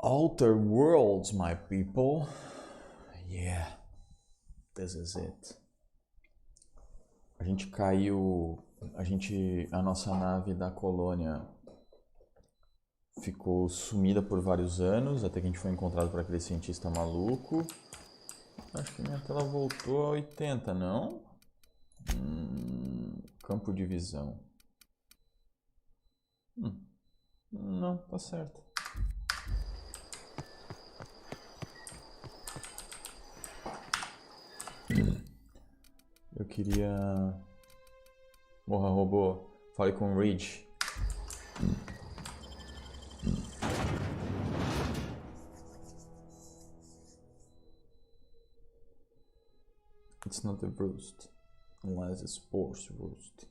Outer worlds, my people. Yeah, this is it. A gente caiu. A nossa nave da colônia ficou sumida por vários anos, até que a gente foi encontrado por aquele cientista maluco. Acho que minha tela voltou a 80, não? Campo de visão. Não, tá certo. Eu queria... Morra, robô. Fale com o Reed. It's not a roost, unless it's forced roost.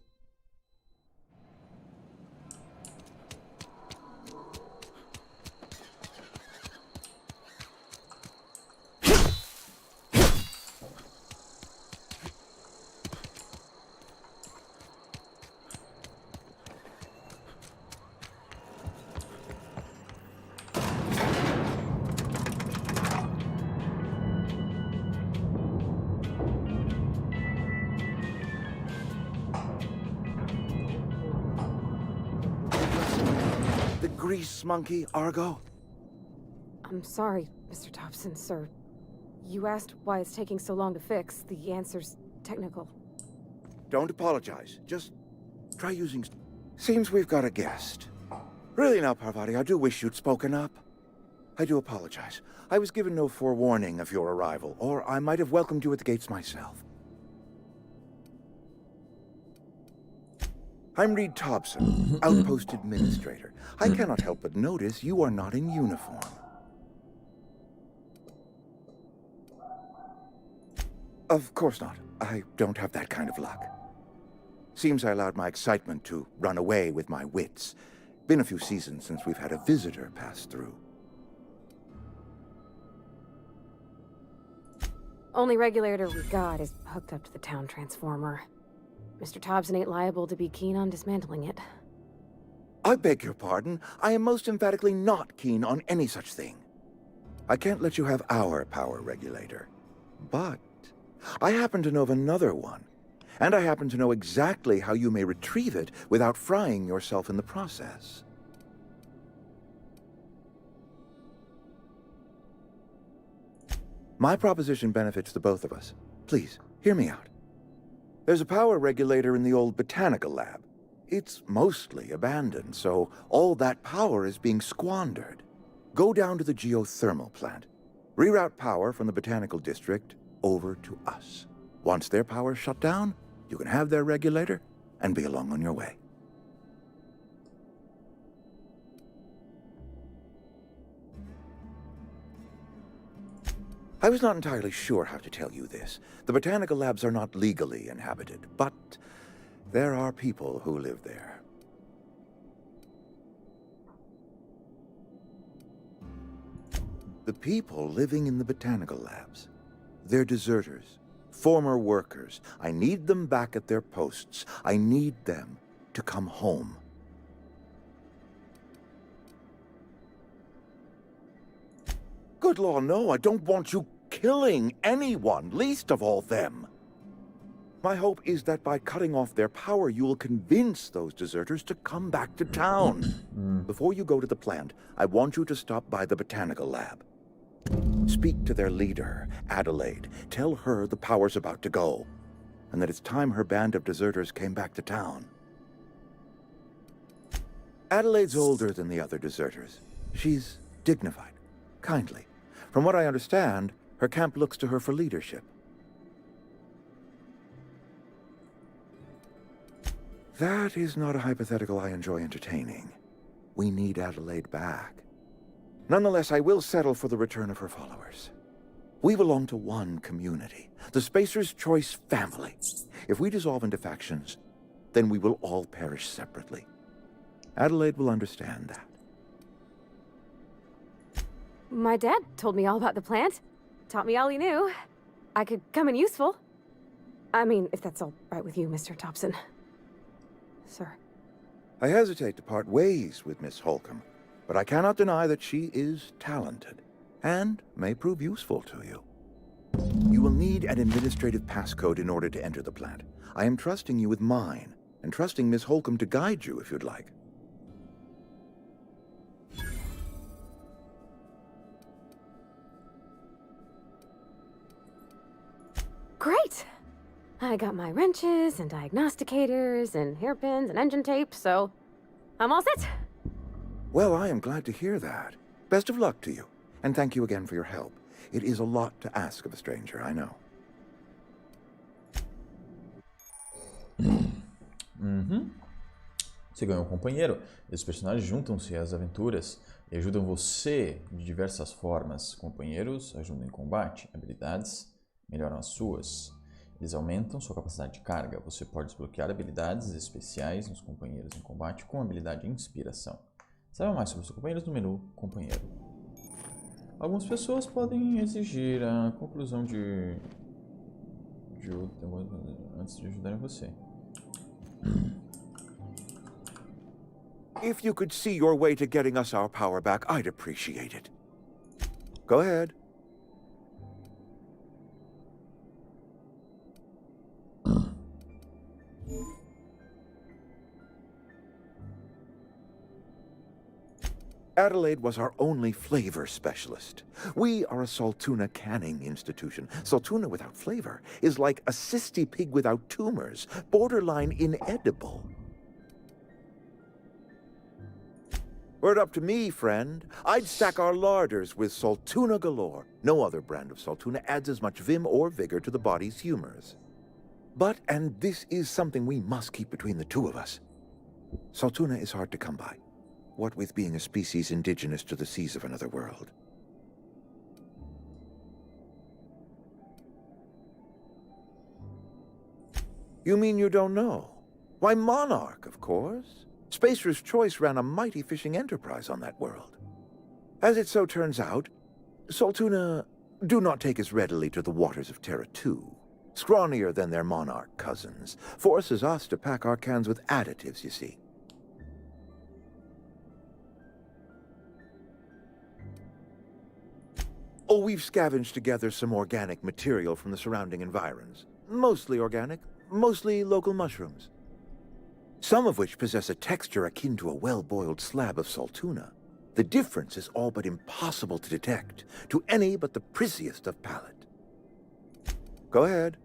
Grease monkey, Argo? I'm sorry, Mr. Thompson, sir. You asked why it's taking so long to fix. The answer's technical. Don't apologize. Just try using... Seems we've got a guest. Really now, Parvati, I do wish you'd spoken up. I do apologize. I was given no forewarning of your arrival, or I might have welcomed you at the gates myself. I'm Reed Thompson, Outpost Administrator. I cannot help but notice you are not in uniform. Of course not. I don't have that kind of luck. Seems I allowed my excitement to run away with my wits. Been a few seasons since we've had a visitor pass through. Only regulator we got is hooked up to the town transformer. Mr. Thompson ain't liable to be keen on dismantling it. I beg your pardon. I am most emphatically not keen on any such thing. I can't let you have our power regulator. But I happen to know of another one. And I happen to know exactly how you may retrieve it without frying yourself in the process. My proposition benefits the both of us. Please, hear me out. There's a power regulator in the old botanical lab. It's mostly abandoned, so all that power is being squandered. Go down to the geothermal plant. Reroute power from the botanical district over to us. Once their power's shut down, you can have their regulator and be along on your way. I was not entirely sure how to tell you this. The botanical labs are not legally inhabited, but there are people who live there. The people living in the botanical labs, they're deserters, former workers. I need them back at their posts. I need them to come home. Good law, no, I don't want you killing anyone, least of all them. My hope is that by cutting off their power, you will convince those deserters to come back to town. Before you go to the plant, I want you to stop by the botanical lab. Speak to their leader, Adelaide. Tell her the power's about to go, and that it's time her band of deserters came back to town. Adelaide's older than the other deserters. She's dignified, kindly. From what I understand, her camp looks to her for leadership. That is not a hypothetical I enjoy entertaining. We need Adelaide back. Nonetheless, I will settle for the return of her followers. We belong to one community, the Spacer's Choice family. If we dissolve into factions, then we will all perish separately. Adelaide will understand that. My dad told me all about the plant. Taught me all he knew. I could come in useful. I mean, if that's all right with you, Mr. Thompson. Sir. I hesitate to part ways with Miss Holcomb, but I cannot deny that she is talented, and may prove useful to you. You will need an administrative passcode in order to enter the plant. I am trusting you with mine, and trusting Miss Holcomb to guide you if you'd like. Great! I got my wrenches and diagnosticators and hairpins and engine tape, so I'm all set. Well, I am glad to hear that. Best of luck to you, and thank you again for your help. It is a lot to ask of a stranger, I know. Você ganhou um companheiro. Esses personagens juntam-se às aventuras e ajudam você de diversas formas. Companheiros ajudam em combate, habilidades melhoram as suas. Eles aumentam sua capacidade de carga. Você pode desbloquear habilidades especiais nos companheiros em combate com a habilidade Inspiração. Saiba mais sobre seus companheiros no menu Companheiro. Algumas pessoas podem exigir a conclusão antes de ajudarem você. If you could see your way to getting us our power back, I'd appreciate it. Go ahead. Adelaide was our only flavor specialist. We are a Saltuna canning institution. Saltuna without flavor is like a cysty pig without tumors, borderline inedible. Were it up to me, friend, I'd stack our larders with Saltuna galore. No other brand of Saltuna adds as much vim or vigor to the body's humors. But, and this is something we must keep between the two of us, Saltuna is hard to come by. What with being a species indigenous to the seas of another world. You mean you don't know? Why, Monarch, of course. Spacer's Choice ran a mighty fishing enterprise on that world. As it so turns out, Saltuna do not take as readily to the waters of Terra 2. Scrawnier than their Monarch cousins. Forces us to pack our cans with additives, you see. Oh, we've scavenged together some organic material from the surrounding environs. Mostly organic, mostly local mushrooms. Some of which possess a texture akin to a well-boiled slab of Saltuna. The difference is all but impossible to detect to any but the prissiest of palate. Go ahead.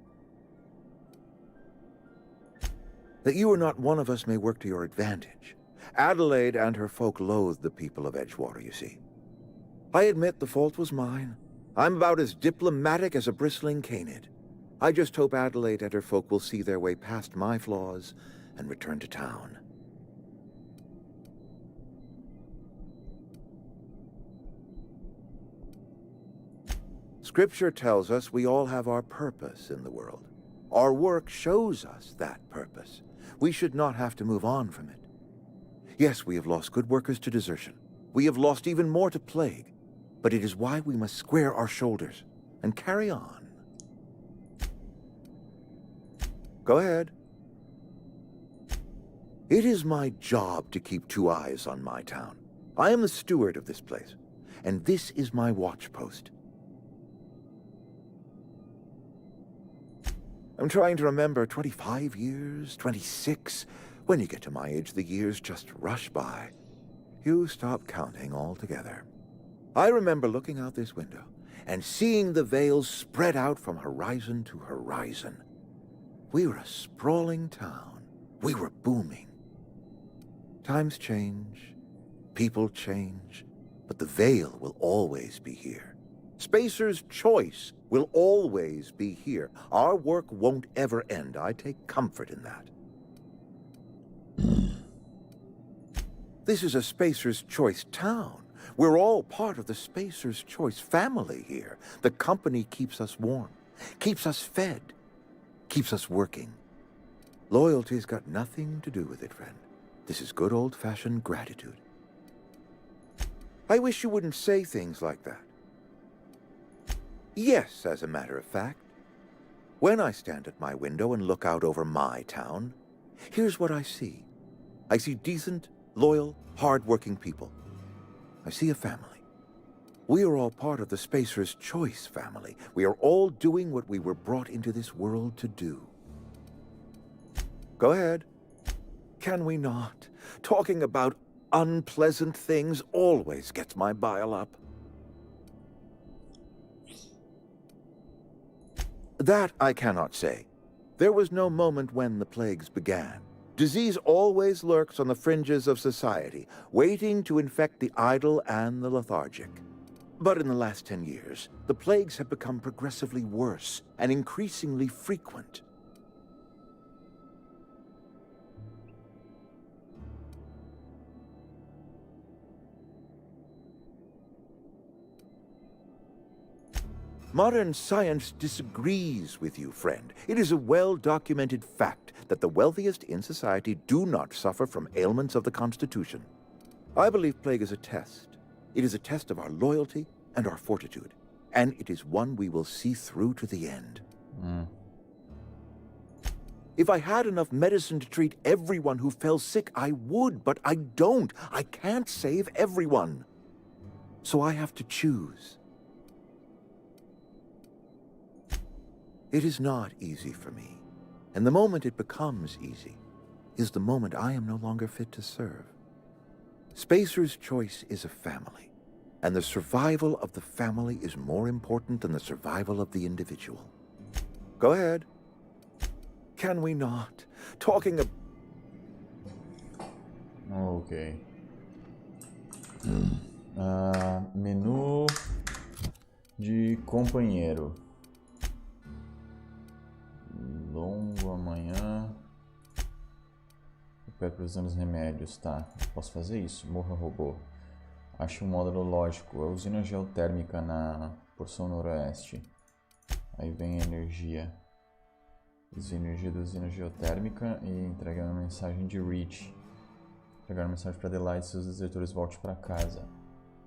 That you are not one of us may work to your advantage. Adelaide and her folk loathe the people of Edgewater, you see. I admit the fault was mine. I'm about as diplomatic as a bristling canid. I just hope Adelaide and her folk will see their way past my flaws and return to town. Scripture tells us we all have our purpose in the world. Our work shows us that purpose. We should not have to move on from it. Yes, we have lost good workers to desertion. We have lost even more to plague. But it is why we must square our shoulders and carry on. Go ahead. It is my job to keep two eyes on my town. I am the steward of this place, and this is my watch post. I'm trying to remember 25 years, 26. When you get to my age, the years just rush by. You stop counting altogether. I remember looking out this window and seeing the Vales spread out from horizon to horizon. We were a sprawling town. We were booming. Times change, people change, but the Vale will always be here. Spacer's Choice will always be here. Our work won't ever end. I take comfort in that. This is a Spacer's Choice town. We're all part of the Spacer's Choice family here. The company keeps us warm, keeps us fed, keeps us working. Loyalty's got nothing to do with it, friend. This is good old-fashioned gratitude. I wish you wouldn't say things like that. Yes, as a matter of fact. When I stand at my window and look out over my town, here's what I see. I see decent, loyal, hard-working people. I see a family. We are all part of the Spacer's Choice family. We are all doing what we were brought into this world to do. Go ahead. Can we not? Talking about unpleasant things always gets my bile up. That I cannot say. There was no moment when the plagues began. Disease always lurks on the fringes of society, waiting to infect the idle and the lethargic. But in the last 10 years, the plagues have become progressively worse and increasingly frequent. Modern science disagrees with you, friend. It is a well-documented fact that the wealthiest in society do not suffer from ailments of the Constitution. I believe plague is a test. It is a test of our loyalty and our fortitude, and it is one we will see through to the end. If I had enough medicine to treat everyone who fell sick, I would, but I don't. I can't save everyone. So I have to choose. It is not easy for me, and the moment it becomes easy is the moment I am no longer fit to serve. Spacer's Choice is a family, and the survival of the family is more important than the survival of the individual. Go ahead. Can we not? Talking of... Ok. Menu de companheiro. Longo amanhã. Eu precisando dos remédios, tá? Posso fazer isso? Morra robô. Ache um módulo lógico. A usina geotérmica na porção noroeste. Aí vem a energia. Desvia energia da usina geotérmica e entrega uma mensagem de Reach. Entregar uma mensagem para Adelaide e seus desertores volte para casa.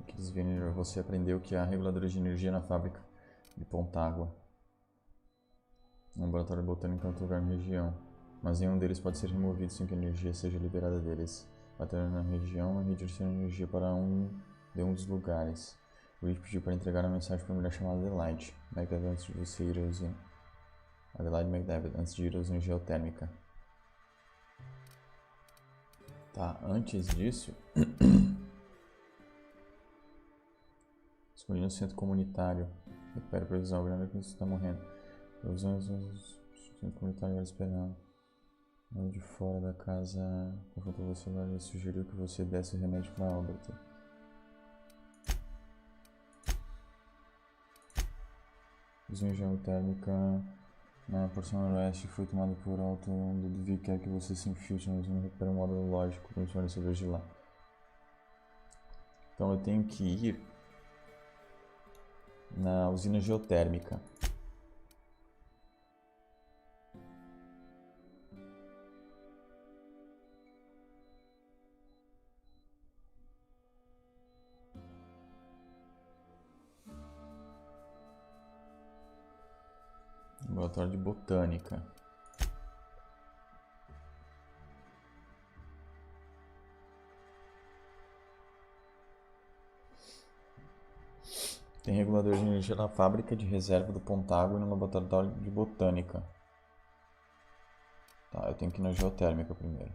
Que desvia energia. Você aprendeu que há reguladores de energia na fábrica de Pontágua. Um laboratório botânico em outro lugar na região, mas nenhum deles pode ser removido sem que a energia seja liberada deles. Bater na região e redirecionar energia para um dos lugares. Reach pediu para entregar uma mensagem para uma mulher chamada Adelaide McDavid antes de você ir à usina. Adelaide McDavid antes de ir à usina geotérmica. Tá, antes disso... Escolhi no centro comunitário. Recupera a previsão, grande que você está morrendo. Usando o centro comunitário esperando. Lá de fora da casa, confrontou você lá e sugeriu que você desse o remédio para Albert. Usina geotérmica na porção noroeste foi tomada por alto. Ludwig quer que você se infiltre na usina e recupere um módulo lógico para os fornecedores de lá. Então eu tenho que ir na usina geotérmica. Laboratório de botânica. Tem regulador de energia na fábrica de reserva do Pontágua e no laboratório de botânica. Tá, eu tenho que ir na geotérmica primeiro.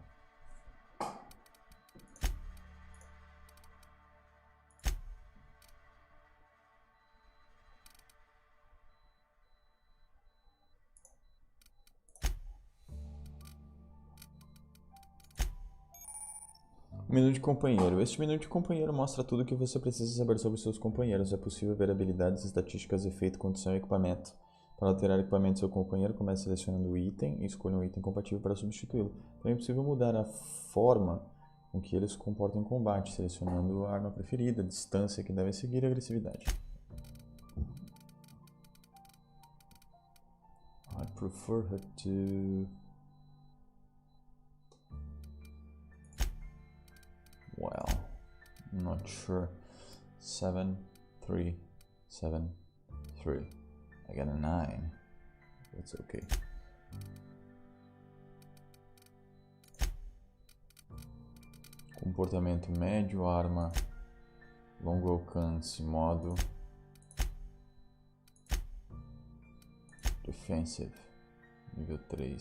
Menu de companheiro. Este menu de companheiro mostra tudo o que você precisa saber sobre seus companheiros. É possível ver habilidades, estatísticas, efeito, condição e equipamento. Para alterar o equipamento do seu companheiro, comece selecionando o item e escolha um item compatível para substituí-lo. Também é possível mudar a forma com que ele se comporta em combate, selecionando a arma preferida, a distância que deve seguir e a agressividade. I prefer her to... Well, I'm not sure. 7, 3, 7, 3. I got a 9. That's okay. Comportamento médio, arma, longo alcance, modo defensive, nível 3.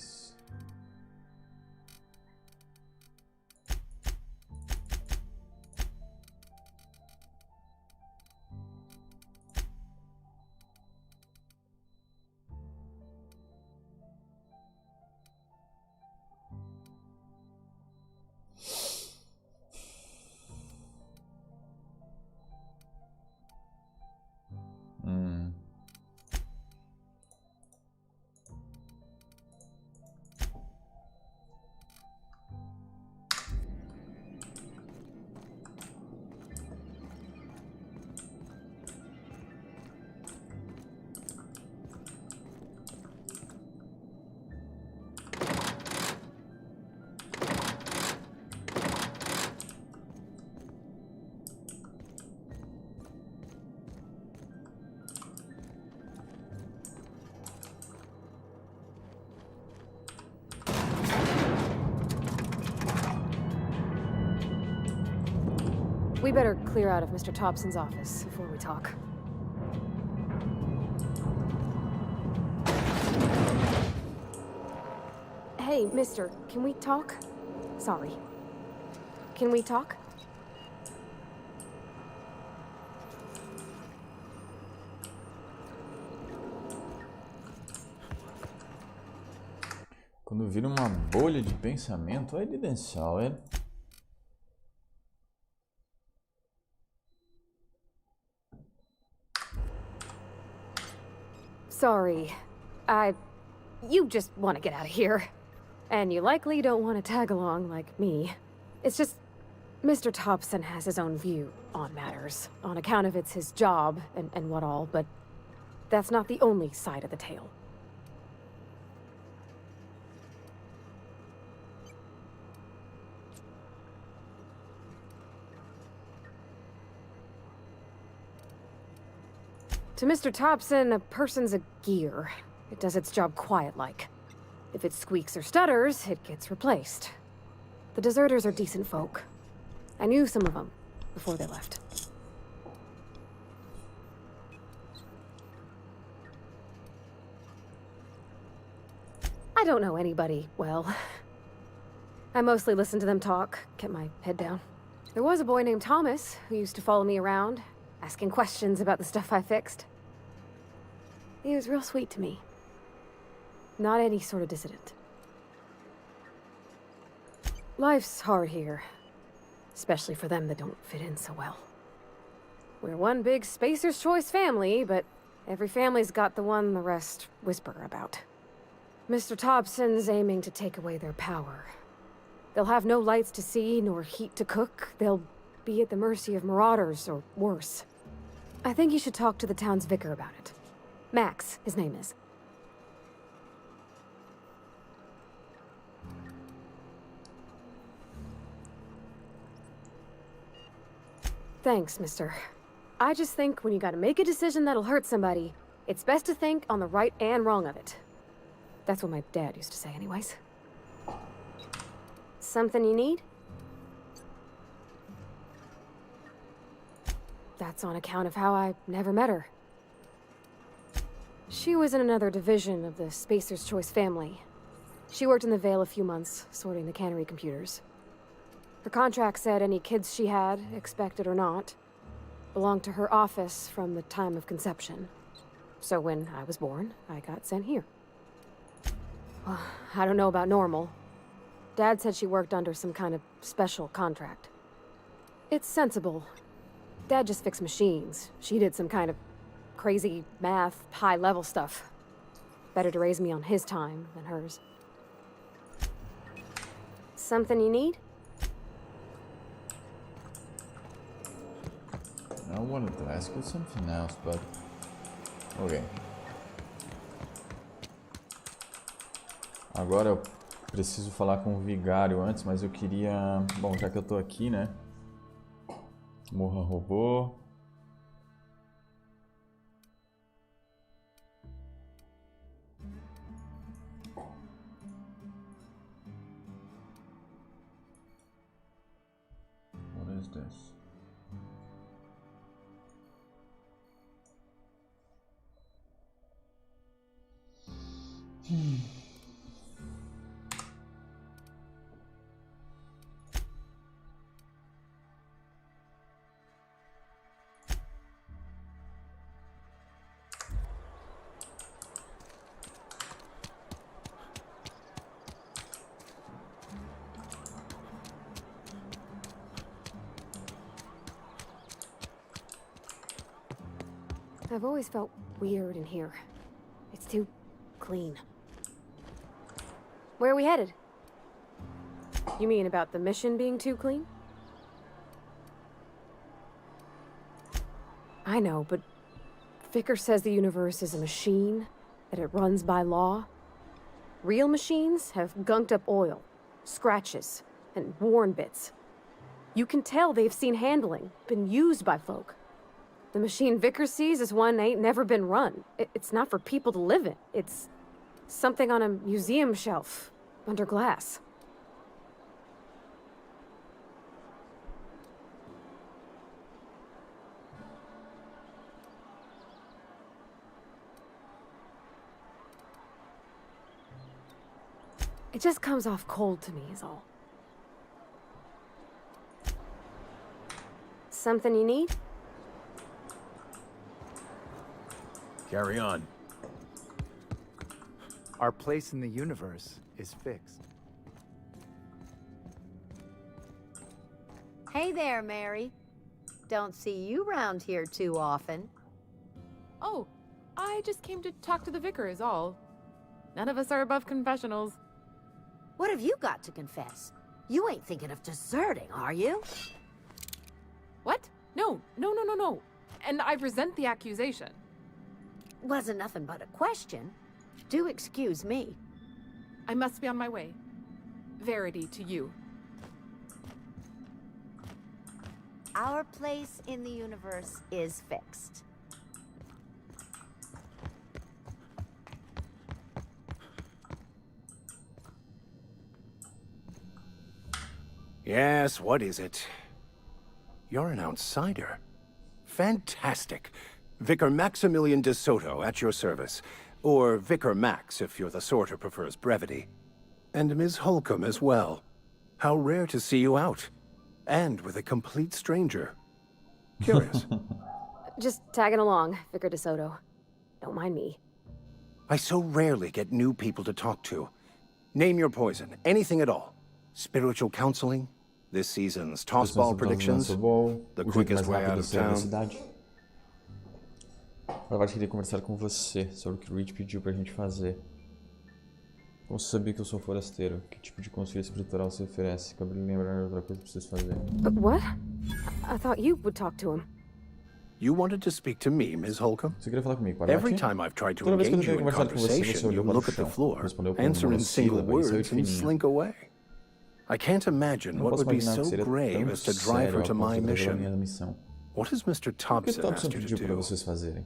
We better clear out of Mr. Thompson's office before we talk. Hey, mister, can we talk? Sorry. Can we talk? Quando vira uma bolha de pensamento, é evidencial, é? Sorry. You just want to get out of here. And you likely don't want to tag along like me. It's just, Mr. Thompson has his own view on matters, on account of it's his job and what all, but that's not the only side of the tale. To Mr. Thompson, a person's a gear. It does its job quiet-like. If it squeaks or stutters, it gets replaced. The deserters are decent folk. I knew some of them before they left. I don't know anybody well. I mostly listen to them talk, kept my head down. There was a boy named Thomas who used to follow me around, asking questions about the stuff I fixed. He was real sweet to me. Not any sort of dissident. Life's hard here. Especially for them that don't fit in so well. We're one big Spacer's Choice family, but every family's got the one the rest whisper about. Mr. Thompson's aiming to take away their power. They'll have no lights to see, nor heat to cook. They'll be at the mercy of marauders, or worse. I think you should talk to the town's vicar about it. Max, his name is. Thanks, mister. I just think when you gotta make a decision that'll hurt somebody, it's best to think on the right and wrong of it. That's what my dad used to say anyways. Something you need? That's on account of how I never met her. She was in another division of the Spacer's Choice family. She worked in the Vale a few months, sorting the cannery computers. Her contract said any kids she had, expected or not, belonged to her office from the time of conception. So when I was born, I got sent here. Well, I don't know about normal. Dad said she worked under some kind of special contract. It's sensible. Dad just fixed machines. She did some kind of crazy math, high-level stuff. Better to raise me on his time than hers. Something you need? I wanted to ask you something else, but... Ok. Agora eu preciso falar com o vigário antes, mas eu queria... Bom, já que eu tô aqui, né? Morra robô. coisas. I've always felt weird in here. It's too clean. Where are we headed? You mean about the mission being too clean? I know, but Vicker says the universe is a machine, that it runs by law. Real machines have gunked up oil, scratches, and worn bits. You can tell they've seen handling, been used by folk. The machine Vicker sees is one ain't never been run. It's not for people to live in. It's something on a museum shelf, under glass. It just comes off cold to me, is all. Something you need? Carry on. Our place in the universe is fixed. Hey there, Mary. Don't see you round here too often. Oh, I just came to talk to the vicar is all. None of us are above confessionals. What have you got to confess? You ain't thinking of deserting, are you? What? No. And I resent the accusation. Wasn't nothing but a question. Do excuse me. I must be on my way. Verity to you. Our place in the universe is fixed. Yes, what is it? You're an outsider. Fantastic. Vicar Maximilian de Soto at your service. Or Vicar Max, if you're the sort who prefers brevity. And Ms. Holcomb as well. How rare to see you out. And with a complete stranger. Curious. Just tagging along, Vicar DeSoto. Don't mind me. I so rarely get new people to talk to. Name your poison, anything at all. Spiritual counseling, this season's tossball predictions, the quickest way out of town. Agora queria conversar com você sobre o que o Reed pediu pra gente fazer. Como você sabia que eu sou forasteiro? Que tipo de conselho espiritual você oferece? Acabei de lembrar de outra coisa que preciso fazer. But what? I thought you would talk to him. You wanted to speak to me, Ms. Holcomb? Você queria falar comigo, Parvati? Every time I've tried to Toda vez que eu engage tentei you in conversar com você, você conversation, olhou you para o look at the chão, floor, respondeu com answer in single monossílabo e saiu words de and fininho. slink away. I can't imagine Não what posso would be imaginar que so seria brave tão as to drive sério her a to ponto my de levar a minha mission. missão. What has Mr. O que o Thompson Thompson asked you pediu to para do? vocês fazerem?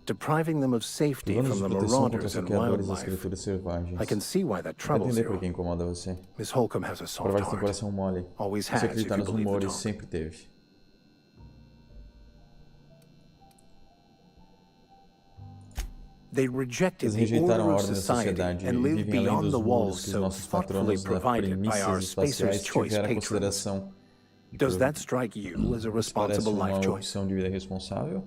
Depriving them of safety Privando from de the proteção contra marauders and saqueadores das wildlife. criaturas selvagens. I can see why that Dá pra troubles entender por que you. incomoda você. Miss Holcomb has a soft Parvati tem heart. coração mole. Always Você has, if acreditar you nos believe the rumores talk. sempre teve. They rejected Eles the rejeitaram a order of ordem da society sociedade and e live vivem além beyond dos the muros walls que os so nossos thoughtfully patronos da provided by our Premissas Spacer's Espaciais Choice tiveram em patrons. consideração. E Does por- that strike you as a Parece responsible uma life choice? opção de vida responsável?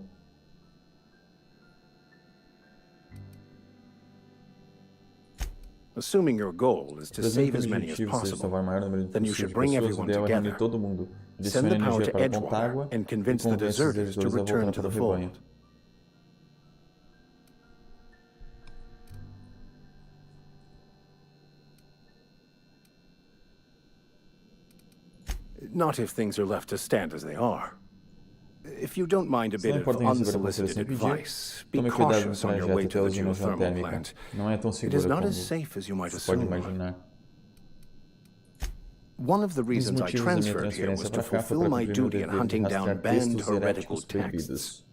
Assuming your goal is to Presente save que o as many as objetivo seja salvar o possible, maior número de then you possível should de bring pessoas, o everyone ideal é reunir together. todo mundo, Send direcione the a power energia to para a Pontágua Edgewater and e convince the convence os deserters to desertores a return voltar to para o the rebanho. fold. Not if things are left to stand as they are. If you don't mind a Se bit não of importa em receber você unsolicited sem pedir, advice, be tome cuidado no cautious on your trajeto way até to a the usina geothermal geotérmica. plant. Não é tão It is segura not como as safe as you might você pode assume. imaginar. One of the Um dos reasons I motivos da minha transferred here transferência was para to cá foi fulfill para my cumprir meu duty in dever de hunting down rastrear banned textos heretical heréticos texts. proibidos.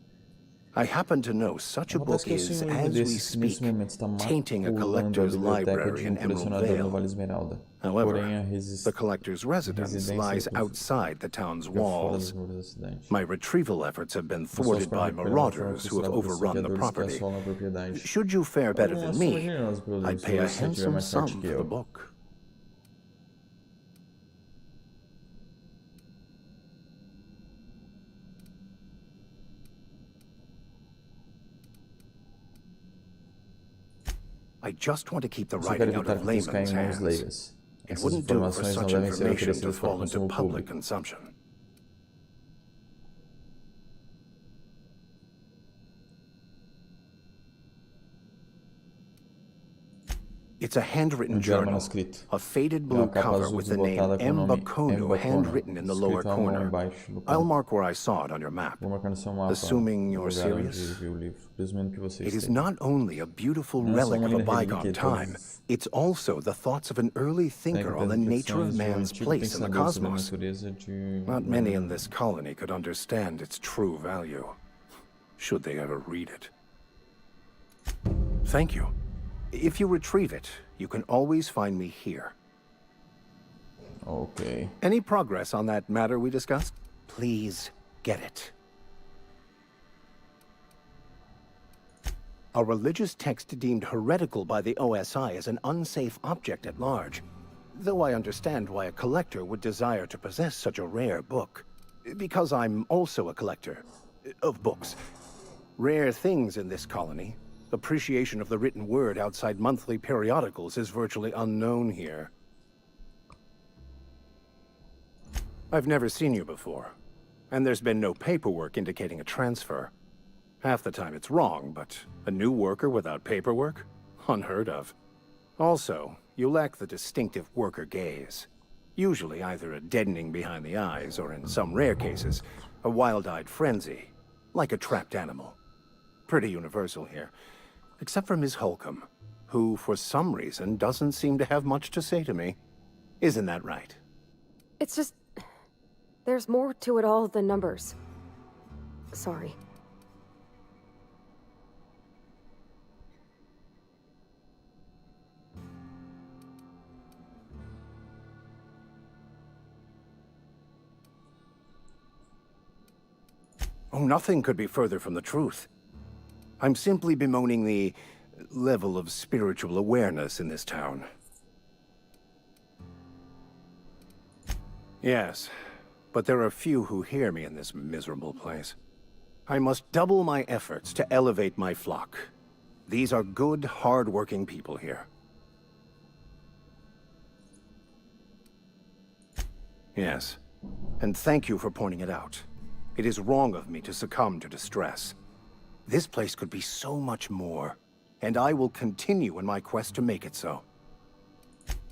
I happen to know such a book Acontece que o is, senhor as we nesse speak, momento está tainting a maculando a collector's biblioteca library de in Emerald colecionador no Vale. Vale Esmeralda. However, Porém, the collector's residence lies outside the town's walls. fora das muros da cidade. My retrieval efforts have been thwarted by marauders who have overrun the property. Should you fare better than me, I'd pay a handsome sum for the book. I just want to keep the Só quero writing out evitar of que isso caia layman's em mãos hands. leigas. It Essas wouldn't do for informações não such devem ser information to oferecidas para o fall into consumo public público. consumption. It's a handwritten diário journal, manuscrito. a faded É blue uma capa cover azul with the name desbotada com o nome Mbakono handwritten in the lower escrito à mão corner. embaixo no I'll canto. mark where I saw it on your map. Vou marcar no seu mapa Assuming o you're lugar onde serious? viu o livro, presumindo que você It is esteja. not only a beautiful Não é só relic uma of a linda relíquia bygone de time, todas it's also the thoughts of an early thinker on the nature of man's place in the cosmos. Not many in this colony could understand its true value, should they ever read it. Thank you. If you retrieve it, you can always find me here. Ok. Any progress on that matter we discussed? Please get it. A religious text deemed heretical by the OSI is an unsafe object at large, though I understand why a collector would desire to possess such a rare book. Because I'm also a collector of books. Rare things in this colony. Appreciation of the written word outside monthly periodicals is virtually unknown here. I've never seen you before, and there's been no paperwork indicating a transfer. Half the time it's wrong, but a new worker without paperwork? Unheard of. Also, you lack the distinctive worker gaze. Usually either a deadening behind the eyes, or in some rare cases, a wild-eyed frenzy, like a trapped animal. Pretty universal here. Except for Ms. Holcomb, who, for some reason, doesn't seem to have much to say to me. Isn't that right? It's just... there's more to it all than numbers. Sorry. Oh, nothing could be further from the truth. I'm simply bemoaning the level of spiritual awareness in this town. Yes, but there are few who hear me in this miserable place. I must double my efforts to elevate my flock. These are good, hard-working people here. Yes, and thank you for pointing it out. It is wrong of me to succumb to distress. This place could be so much more, and I will continue in my quest to make it so.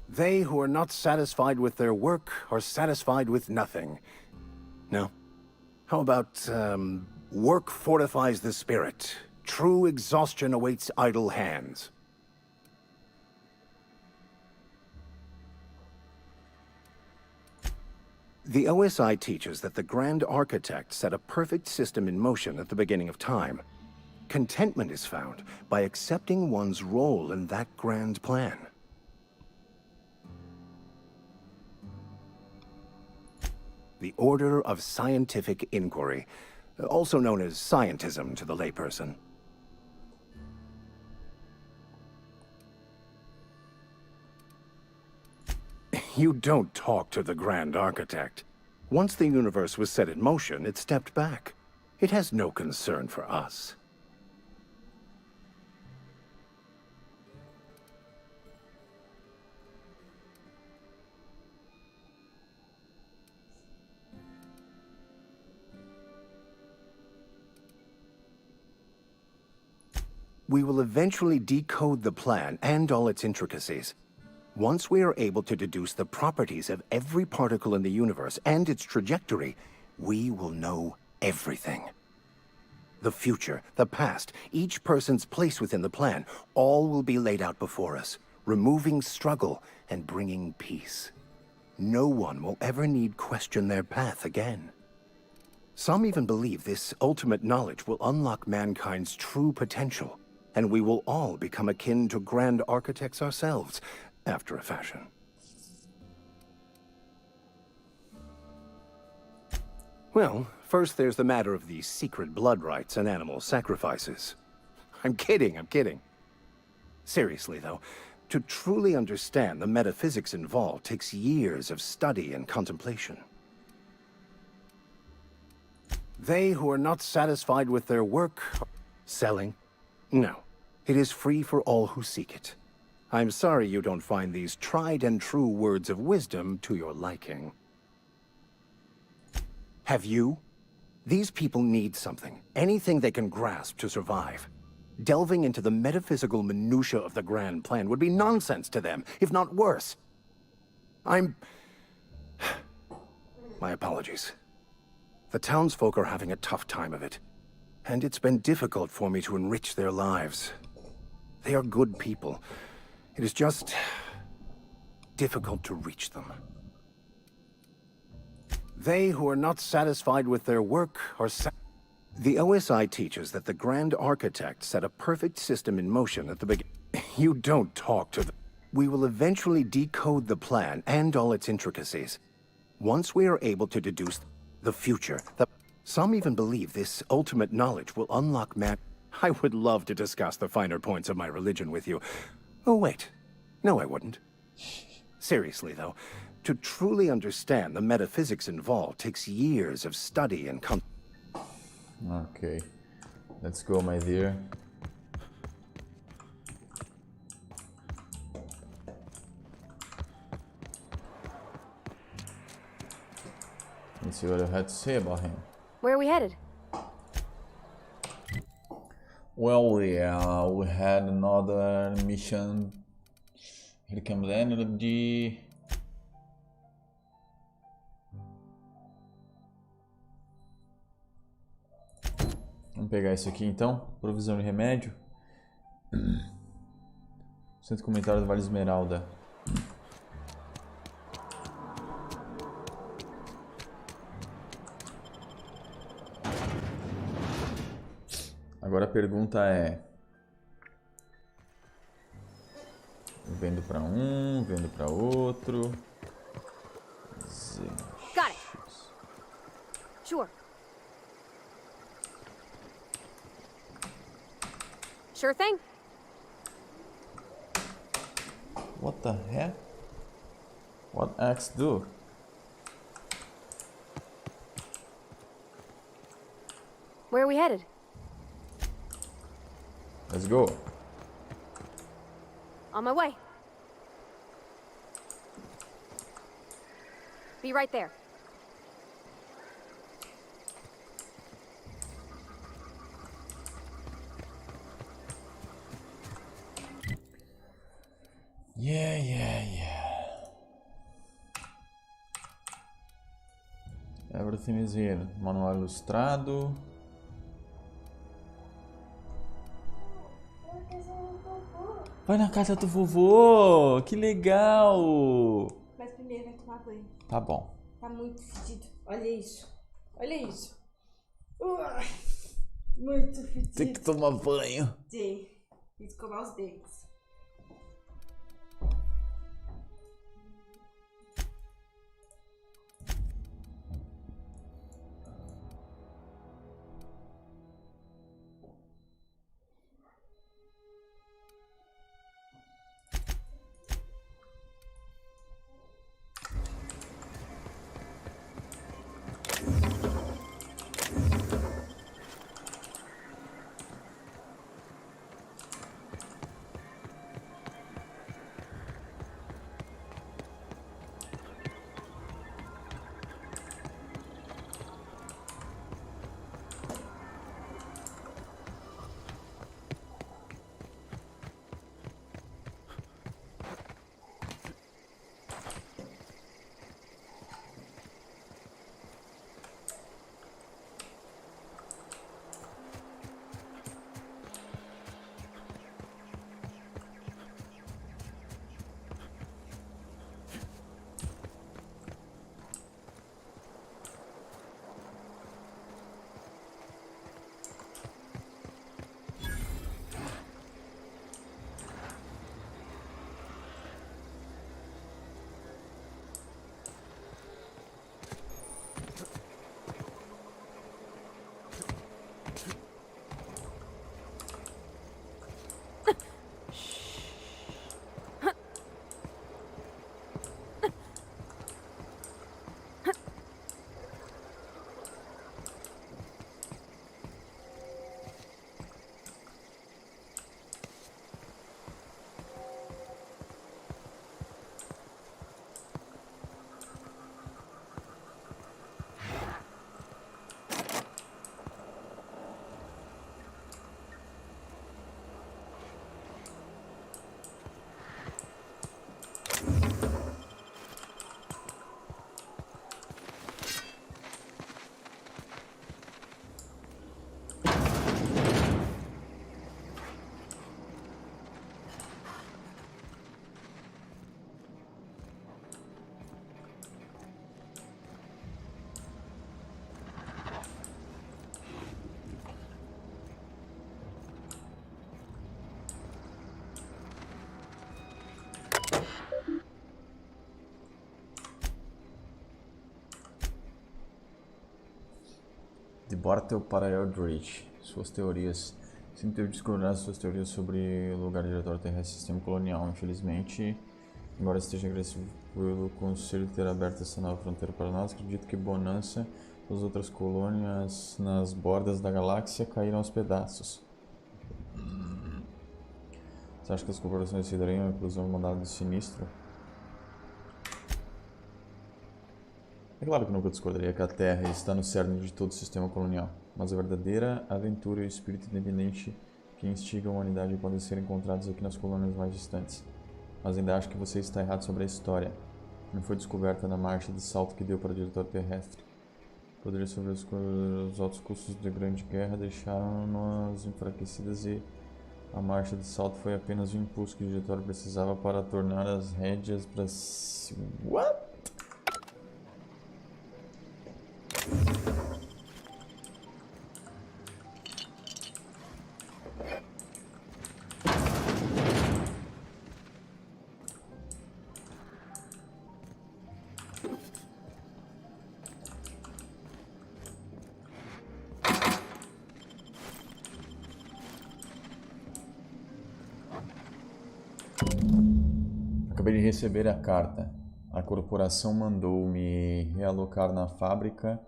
They who are not satisfied with their work are satisfied with nothing. No? How about, work fortifies the spirit. True exhaustion awaits idle hands. The OSI teaches that the Grand Architect set a perfect system in motion at the beginning of time. Contentment is found by accepting one's role in that grand plan. The Order of Scientific Inquiry, also known as scientism to the layperson. You don't talk to the Grand Architect. Once the universe was set in motion, it stepped back. It has no concern for us. We will eventually decode the plan and all its intricacies. Once we are able to deduce the properties of every particle in the universe and its trajectory, we will know everything. The future, the past, each person's place within the plan, all will be laid out before us, removing struggle and bringing peace. No one will ever need question their path again. Some even believe this ultimate knowledge will unlock mankind's true potential, and we will all become akin to grand architects ourselves, after a fashion. Well, first there's the matter of the secret blood rites and animal sacrifices. I'm kidding, I'm kidding. Seriously, though, to truly understand the metaphysics involved takes years of study and contemplation. They who are not satisfied with their work are selling? No. It is free for all who seek it. I'm sorry you don't find these tried and true words of wisdom to your liking. Have you? These people need something, anything they can grasp to survive. Delving into the metaphysical minutiae of the grand plan would be nonsense to them, if not worse. My apologies. The townsfolk are having a tough time of it, and it's been difficult for me to enrich their lives. They are good people. It is just difficult to reach them. They who are not satisfied with their work are The OSI teaches that the Grand Architect set a perfect system in motion at the beginning. You don't talk to them. We will eventually decode the plan and all its intricacies. Once we are able to deduce the future, some even believe this ultimate knowledge will unlock I would love to discuss the finer points of my religion with you. Oh, wait. No, I wouldn't. Seriously, though, to truly understand the metaphysics involved takes years of study and Okay. Let's go, my dear. Let's see what I had to say about him. Where are we headed? Well, yeah, we had another mission. Here comes energy. Vamos pegar isso aqui então. Provisão de remédio. Centro comentário do Vale Esmeralda. Agora a pergunta é: vendo para um, vendo para outro. Got it. Sure. Sure thing. What the heck? What X do? Where are we headed? Let's go. On my way. Be right there. Yeah. Everything is here. Manual ilustrado. Vai na casa do vovô! Que legal! Mas primeiro vai tomar banho. Tá bom. Tá muito fedido. Olha isso. Olha isso. Muito fedido. Tem que tomar banho. Tem. E escovar os dentes. De Bortel para Eldritch. Suas teorias. Sempre teve discordância suas teorias sobre o lugar diretório terrestre e sistema colonial. Infelizmente, embora esteja agressivo pelo conselho ter aberto essa nova fronteira para nós, acredito que Bonança e as outras colônias nas bordas da galáxia caíram aos pedaços. Você acha que as corporações decidiriam a inclusão do mandado de Sinistro? É claro que nunca discordaria que a Terra está no cerne de todo o sistema colonial, mas a verdadeira aventura e o espírito independente que instiga a humanidade podem ser encontrados aqui nas colônias mais distantes. Mas ainda acho que você está errado sobre a história. Não foi descoberta na marcha de salto que deu para o diretório terrestre. Poderia sobre os altos custos da Grande Guerra deixaram-nos enfraquecidas e a marcha de salto foi apenas o impulso que o diretório precisava para tornar as rédeas para si. What? Acabei de receber a carta. A corporação mandou me realocar na fábrica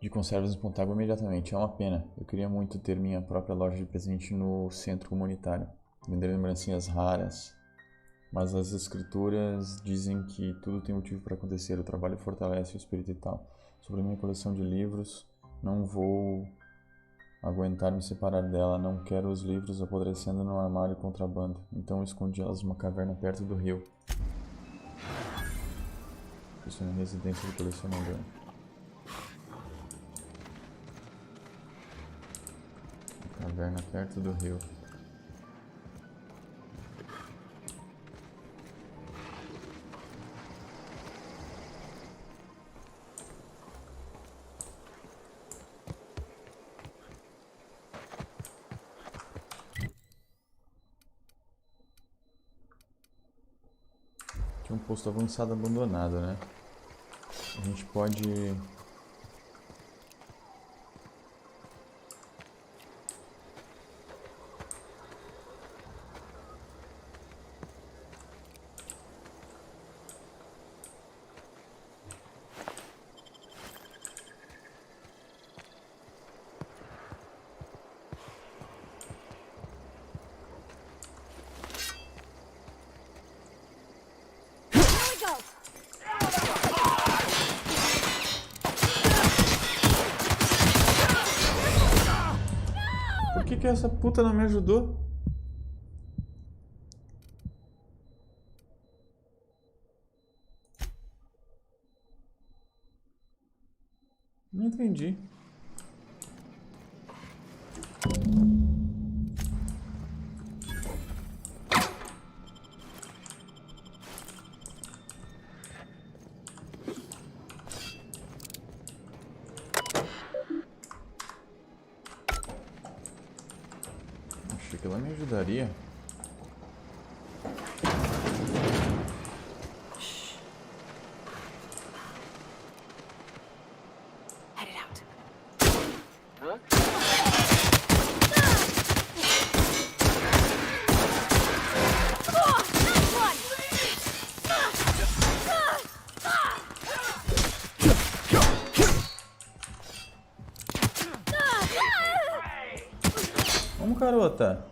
de conservas em Pontágua imediatamente. É uma pena. Eu queria muito ter minha própria loja de presente no centro comunitário. Vender lembrancinhas raras. Mas as escrituras dizem que tudo tem motivo para acontecer. O trabalho fortalece o espírito e tal. Sobre minha coleção de livros, não vou aguentar me separar dela. Não quero os livros apodrecendo no armário contrabando. Então escondi elas numa caverna perto do rio. Isso é residência do colecionador. Uma caverna perto do rio. Um posto avançado abandonado, né? A gente pode... Por que essa puta não me ajudou? Não entendi. Achei que ela me ajudaria. Head it out. Vamos, garota.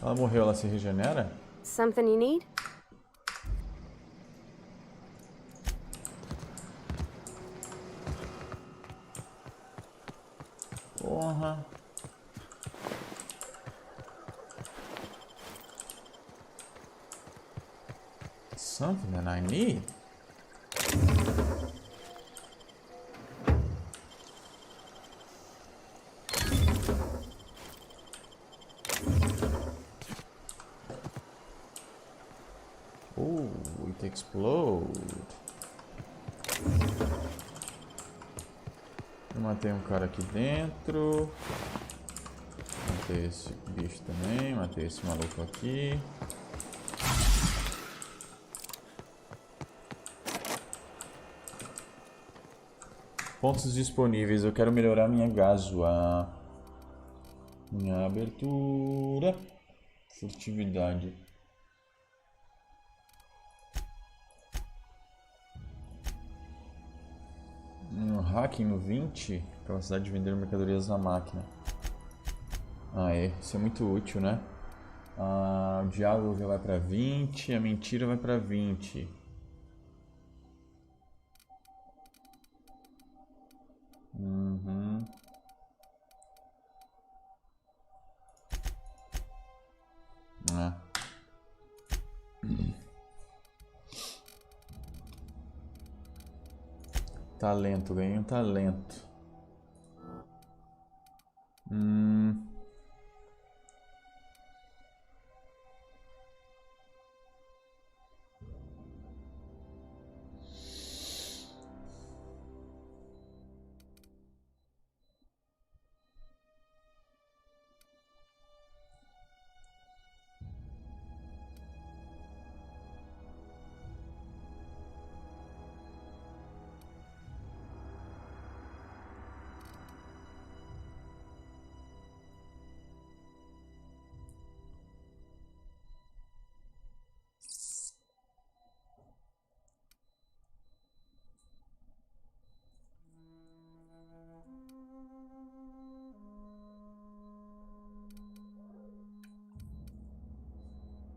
Ela morreu, ela se regenera? Something you need? Porra. Something that I need? Oh, it explode. Eu matei um cara aqui dentro. Matei esse bicho também. Matei esse maluco aqui. Pontos disponíveis. Eu quero melhorar minha Gazua. Minha abertura. Furtividade. No hacking no 20. Capacidade de vender mercadorias na máquina. Ah, é. Isso é muito útil, né? O diálogo já vai pra 20. A mentira vai pra 20. Uhum. Ah. Talento, ganhei um talento.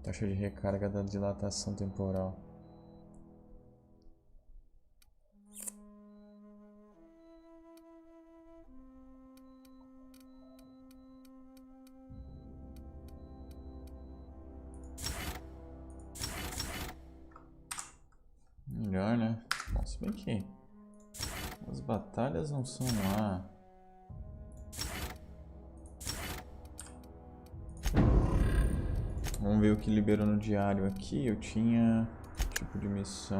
Taxa de recarga da dilatação temporal. Melhor, né? Bom, se bem que as batalhas não são lá. Vamos ver o que liberou no diário aqui. Eu tinha tipo de missão,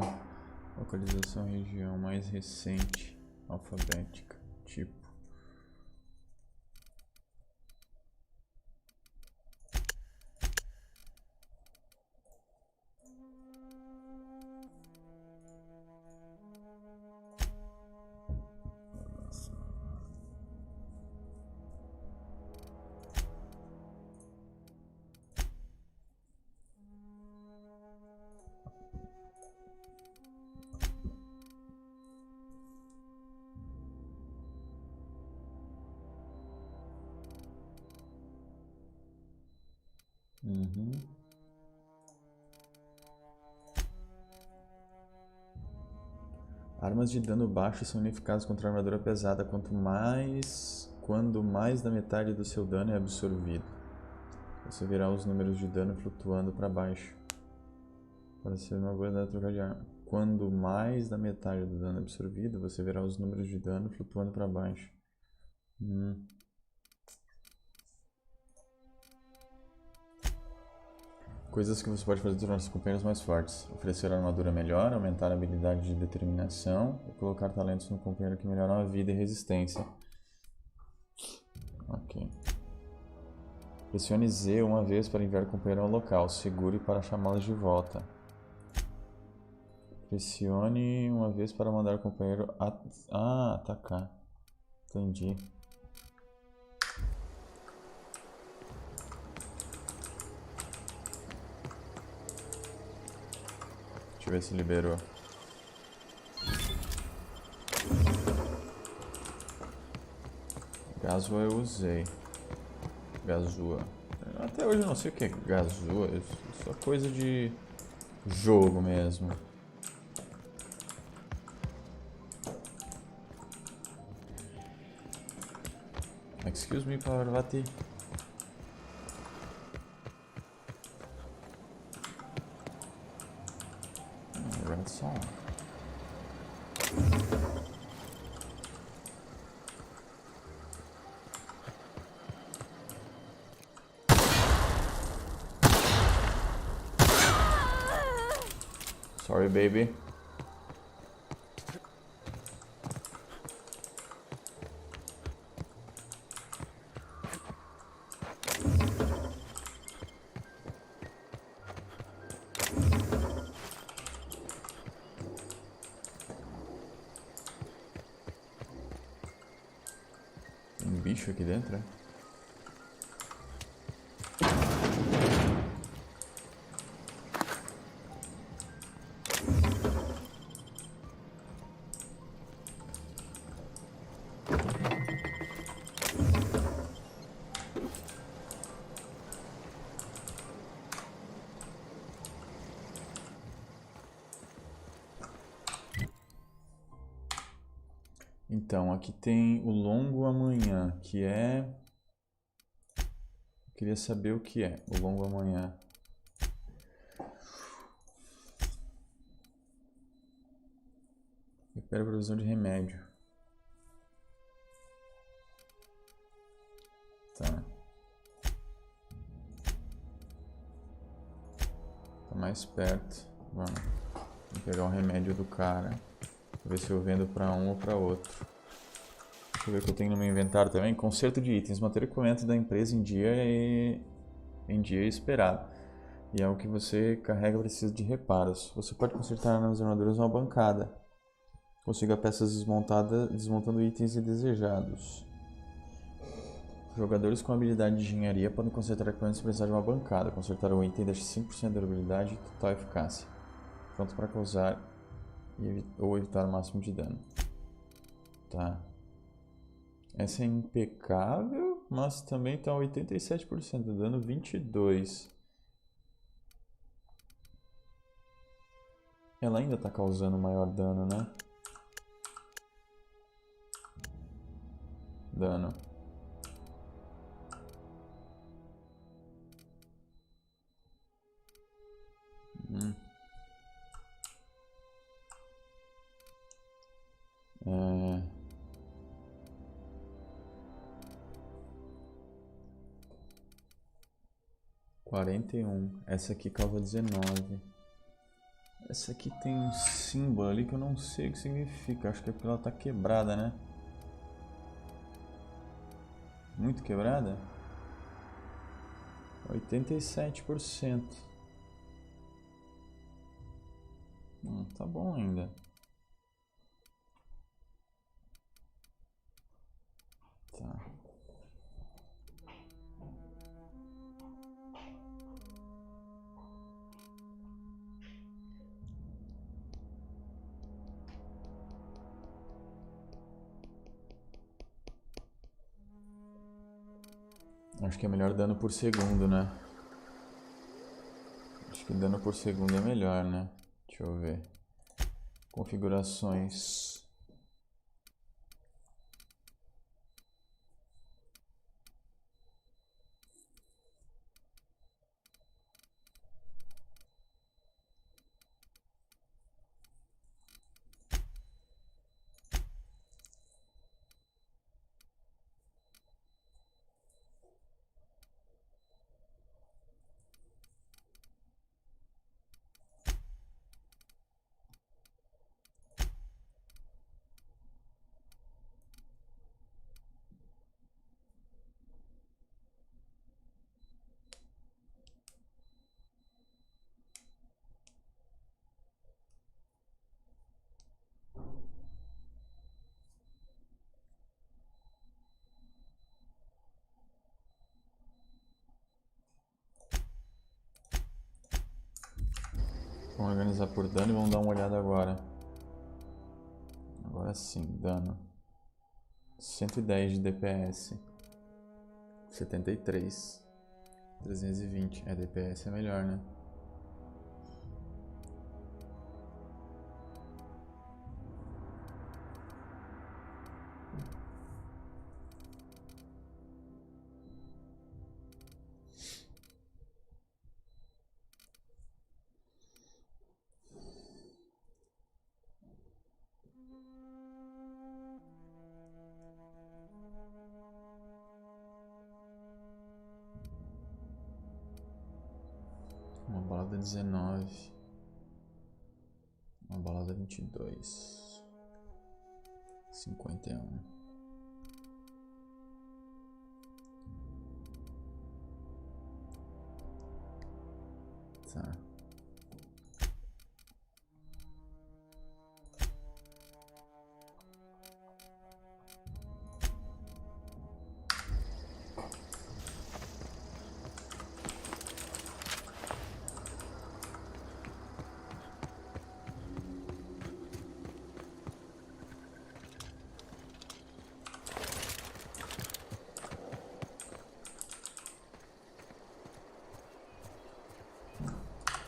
localização, região mais recente, alfabética, tipo. Armas de dano baixo são ineficazes contra a armadura pesada quando mais da metade do seu dano é absorvido. Você verá os números de dano flutuando para baixo. Para ser uma boa ideia trocar de arma. Quando mais da metade do dano é absorvido, você verá os números de dano flutuando para baixo. Coisas que você pode fazer tornar seus companheiros mais fortes. Oferecer armadura melhor, aumentar a habilidade de determinação e colocar talentos no companheiro que melhoram a vida e resistência. Ok. Pressione Z uma vez para enviar o companheiro ao local. Segure para chamá-los de volta. Pressione uma vez para mandar o companheiro atacar. Entendi. Deixa eu ver se liberou. Gazua eu usei. Gazua. Até hoje eu não sei o que é Gazoo, é só coisa de jogo mesmo. Excuse me, Parvati. Red song. Sorry, baby. Tem um bicho aqui dentro, é? Então, aqui tem o Longo Amanhã, que é... Eu queria saber o que é o Longo Amanhã. Recupera a provisão de remédio. Tá. Tá mais perto. Vamos pegar o remédio do cara. Ver se eu vendo para um ou para outro. Deixa eu ver o que eu tenho no meu inventário também. Conserto de itens. Manter o equipamento da empresa em dia é esperado. E é o que você carrega precisa de reparos. Você pode consertar nas armaduras uma bancada. Consiga peças desmontando itens indesejados. Jogadores com habilidade de engenharia podem consertar equipamentos sem precisar de uma bancada. Consertar um item deixa 5% de durabilidade e total eficácia. Pronto para causar ou evitar o máximo de dano. Tá. Essa é impecável, mas também tá 87%, dano 22. Ela ainda tá causando maior dano, né? Dano. É... 41. Essa aqui causa 19. Essa aqui tem um símbolo ali que eu não sei o que significa. Acho que é porque ela tá quebrada, né? Muito quebrada? 87%. Tá bom ainda. Tá. Acho que é melhor dano por segundo, né? Acho que dano por segundo é melhor, né? Deixa eu ver. Configurações. Vamos organizar por dano e vamos dar uma olhada agora. Agora sim, dano. 110 de DPS. 73. 320. É, DPS é melhor, né? Uma balada 19. Uma balada 22. 51. Tá.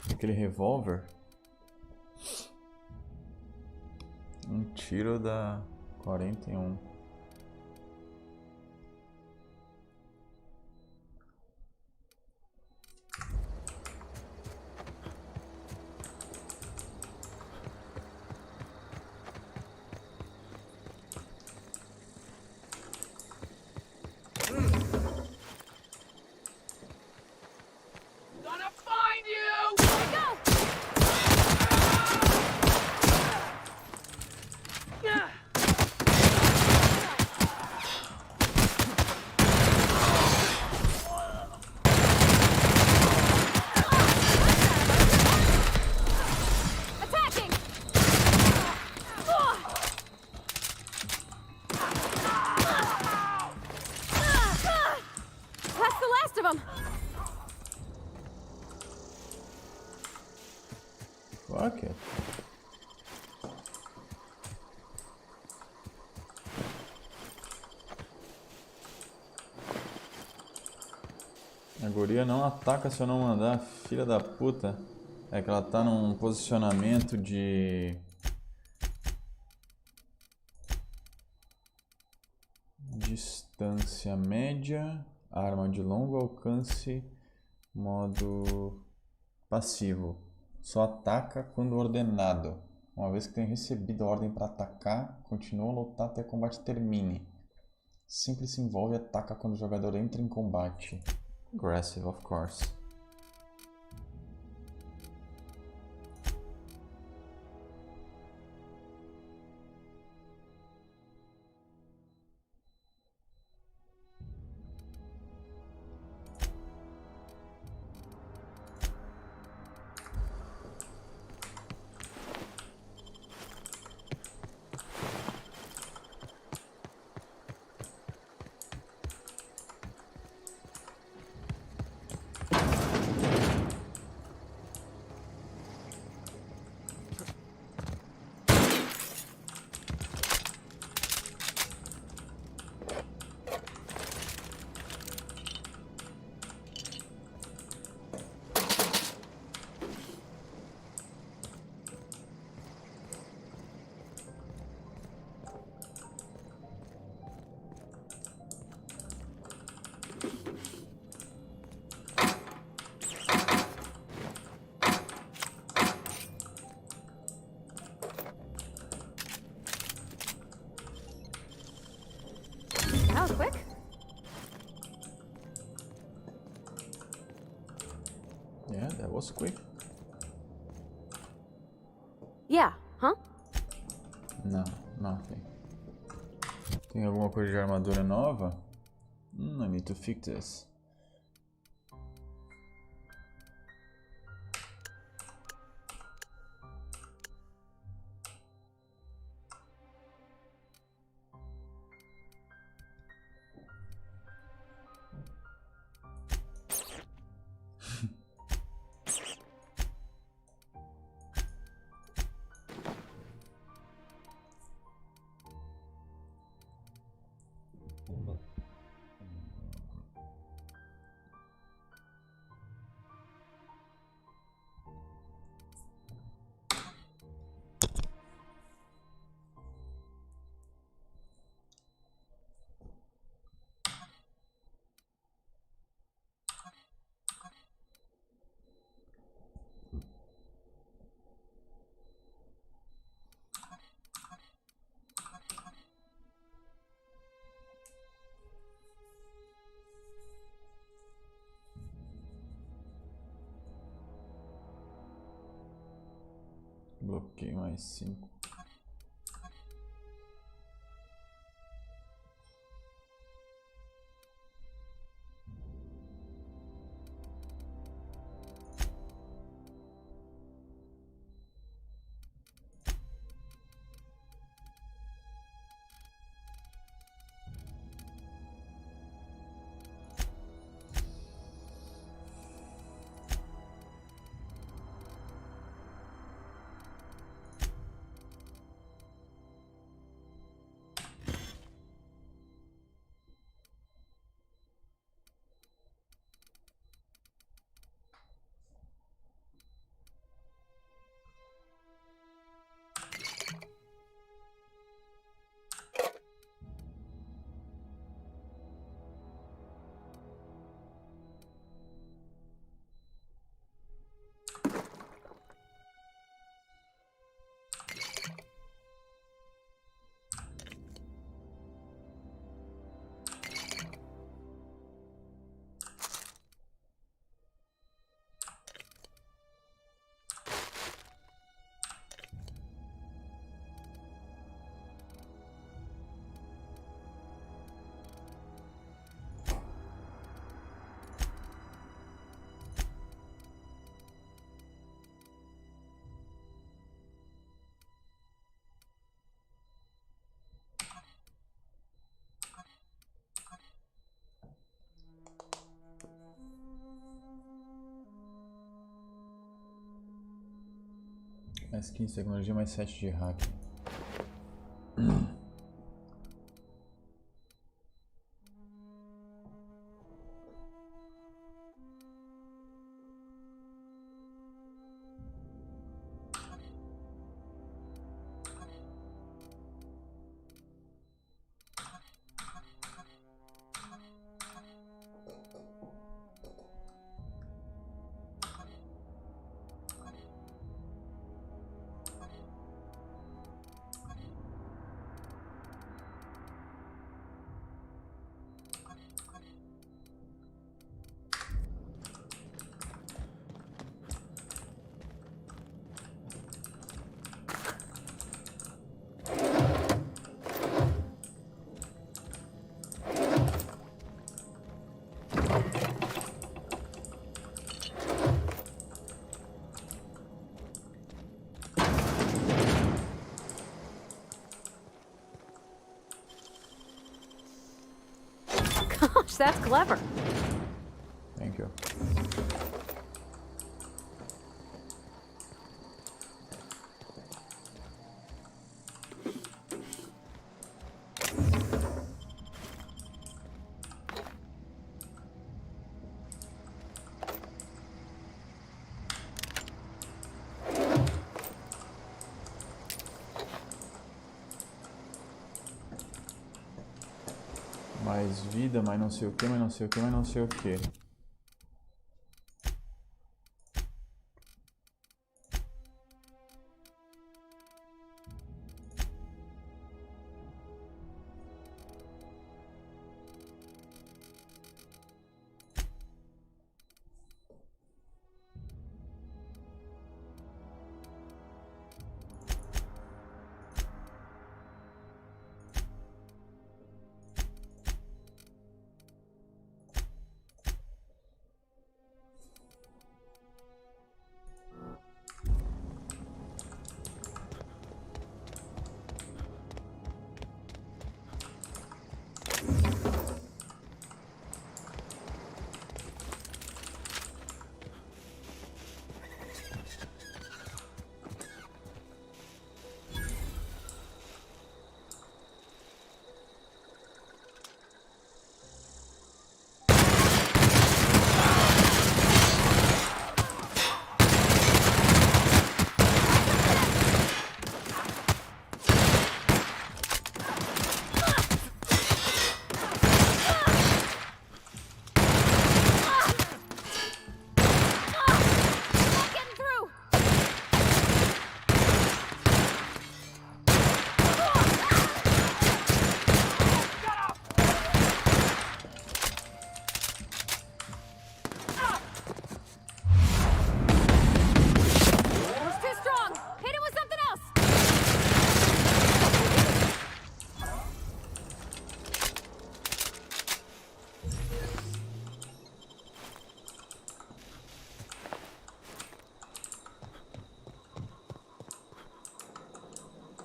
Aquele revólver. Um tiro da 41. Attacking! That's the last of them! Fuck it. A guria não ataca se eu não mandar, filha da puta. É que ela tá num posicionamento de... distância média, arma de longo alcance, modo passivo. Só ataca quando ordenado. Uma vez que tenha recebido a ordem para atacar, continua a lutar até que o combate termine. Sempre se envolve e ataca quando o jogador entra em combate. Aggressive, of course. That was quick. Yeah, that was quick. Yeah, huh? Não, nothing. Tem alguma coisa de armadura nova? I need to fix this. Bloqueio mais 5. Mais 15 de tecnologia, mais 7 de hack. Gosh, that's clever. Thank you. Mais vida, mais não sei o que, mais não sei o que, mais não sei o que.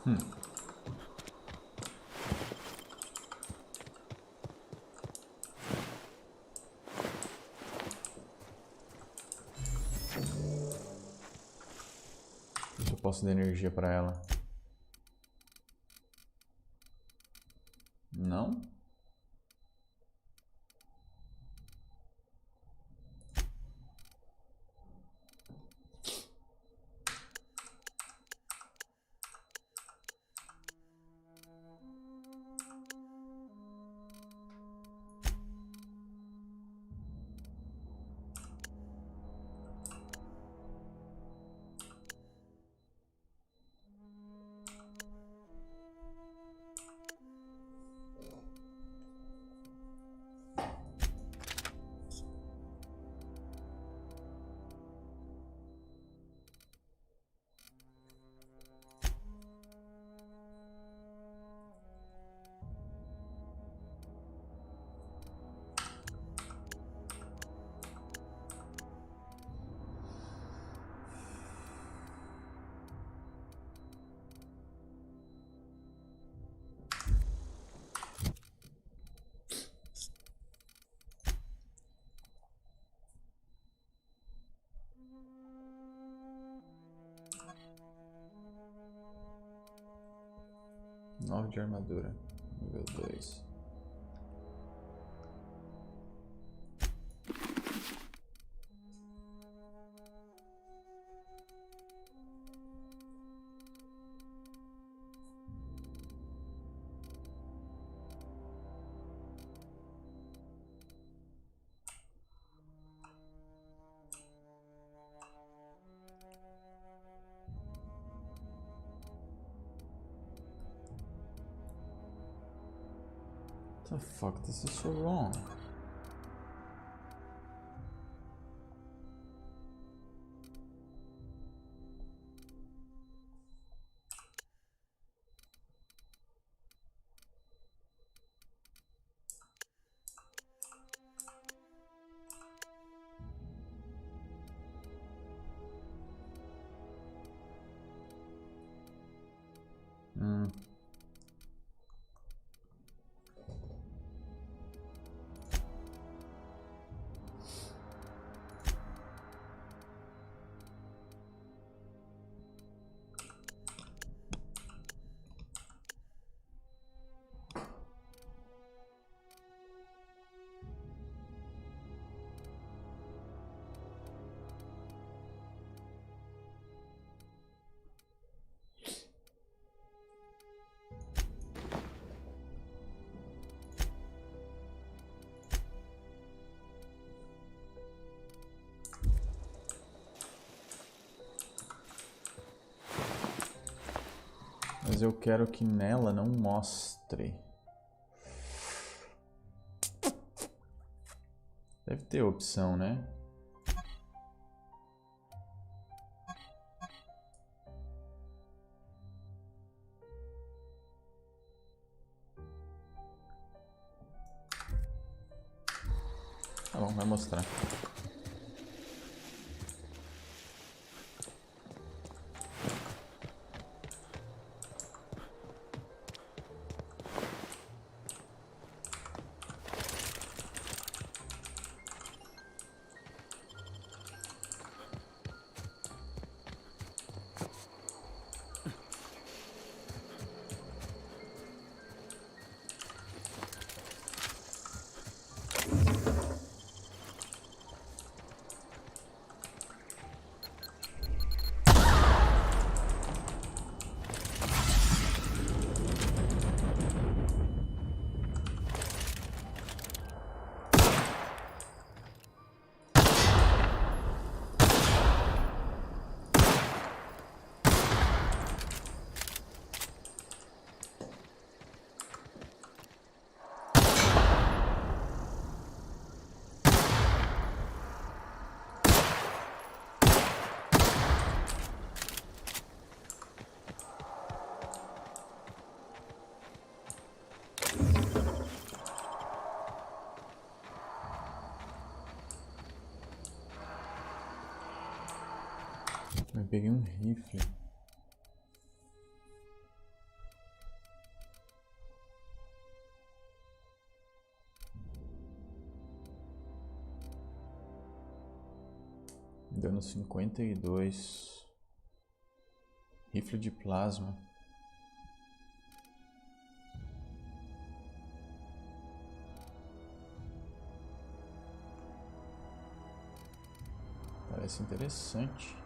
Eu posso dar energia para ela. Não? Nove de armadura, nível 2. The fuck, this is so wrong. Mas eu quero que nela não mostre. Deve ter opção, né? Tá bom, vai mostrar. Eu peguei um rifle. Dano 52. Rifle de plasma. Parece interessante.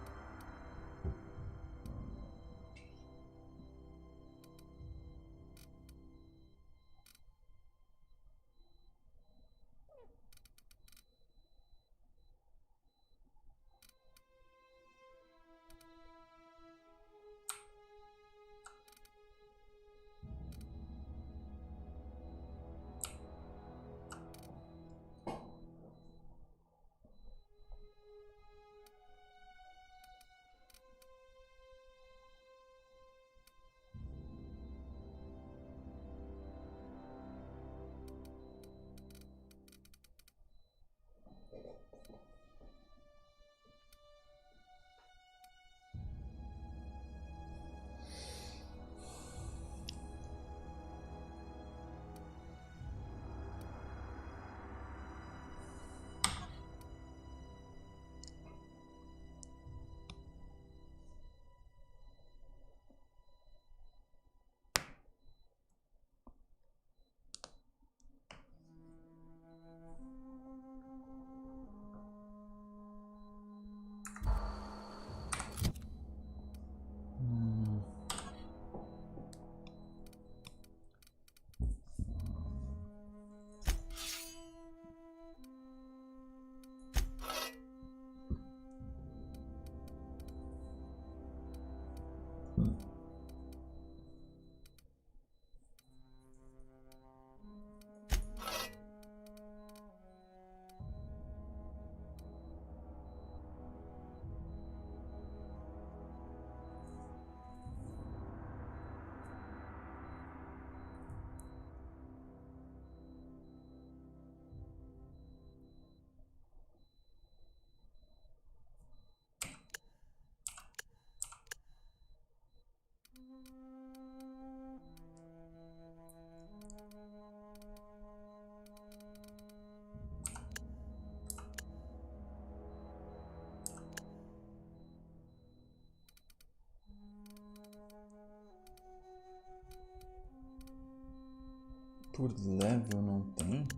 Por level não tem?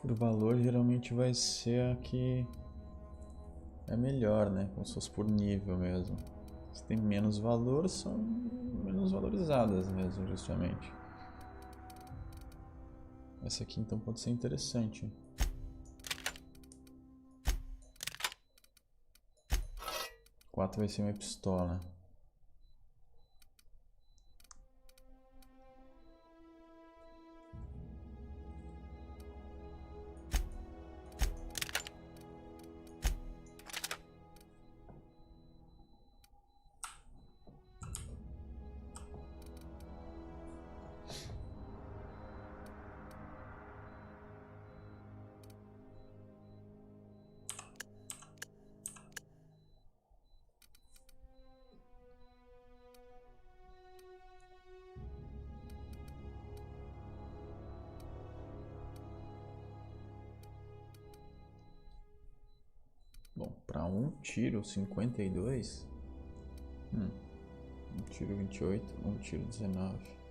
Por valor geralmente vai ser a que é melhor, né? Como se fosse por nível mesmo. Se tem menos valor, são menos valorizadas mesmo, justamente. Essa aqui então pode ser interessante. Quatro vai ser uma pistola. Bom, para um tiro 52. Um tiro 28, um tiro 19.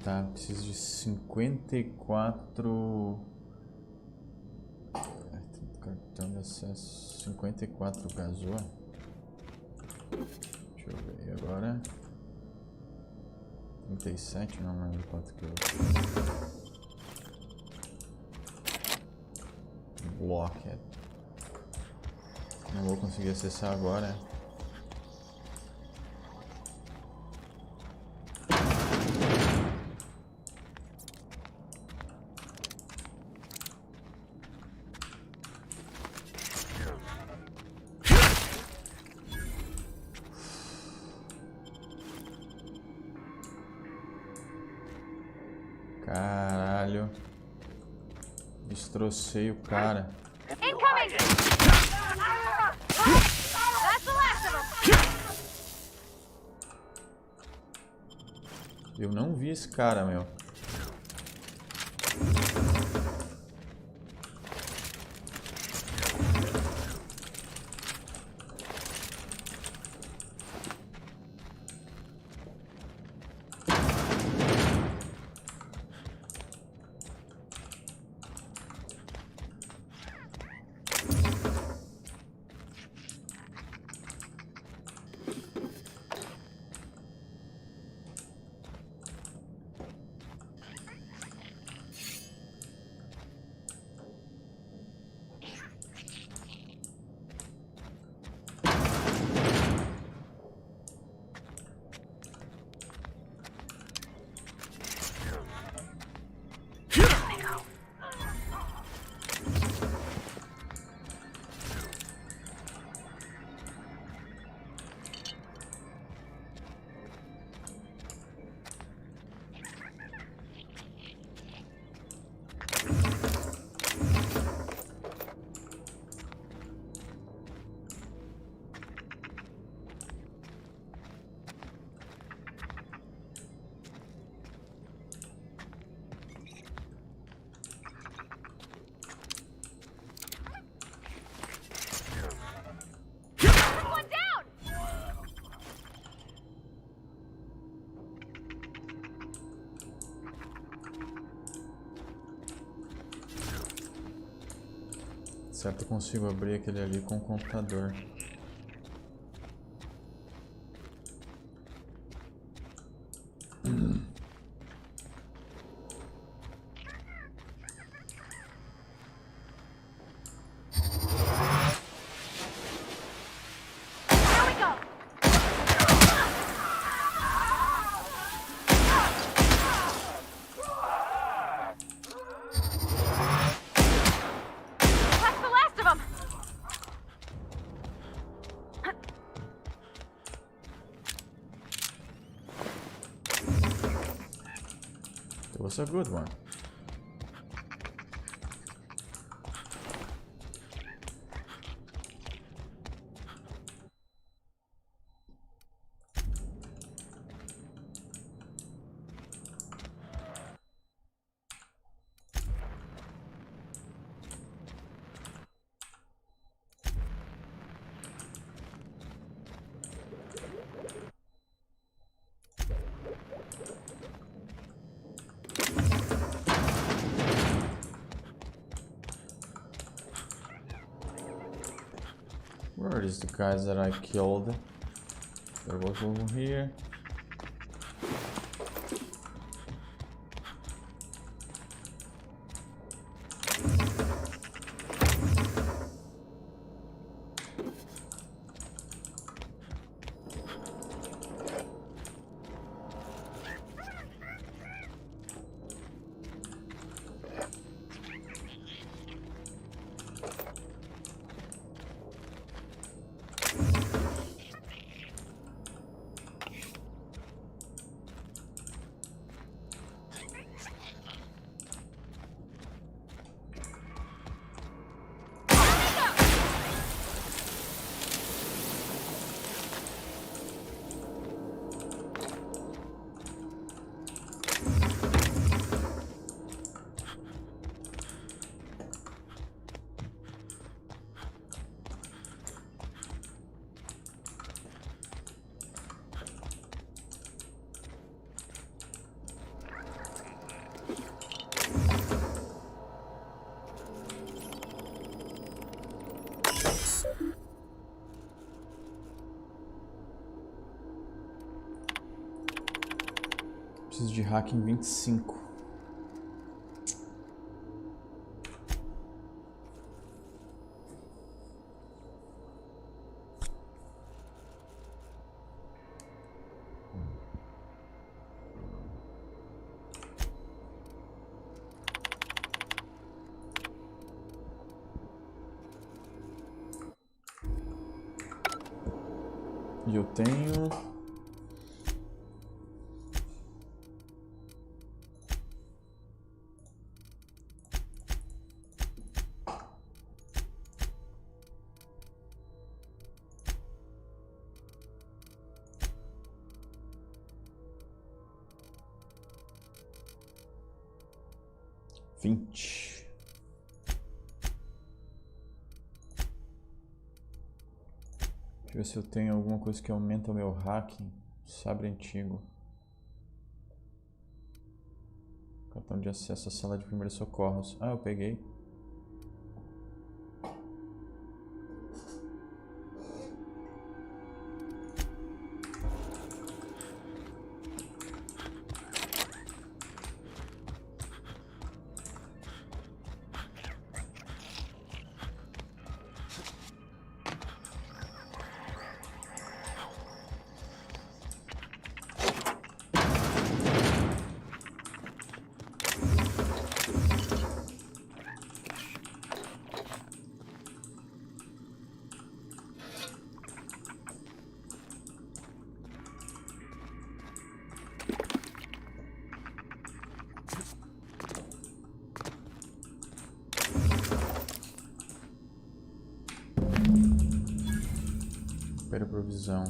Tá, preciso de 54 cartão de acesso. 54 gasou. Deixa eu ver agora. 37, não lembro quanto que eu... Blockhead. Não vou conseguir acessar agora. Caralho. Destrocei o cara. Incoming! That's the last of them! Eu não vi esse cara, meu. Certo, eu consigo abrir aquele ali com o computador. It was a good one. Where is the guys that I killed? There was over here. Preciso de hacking 25. E eu tenho... Vinte. Deixa eu ver se eu tenho alguma coisa que aumenta o meu hacking. Sabre antigo. Cartão de acesso à sala de primeiros socorros. Ah, eu peguei. Recupera provisão.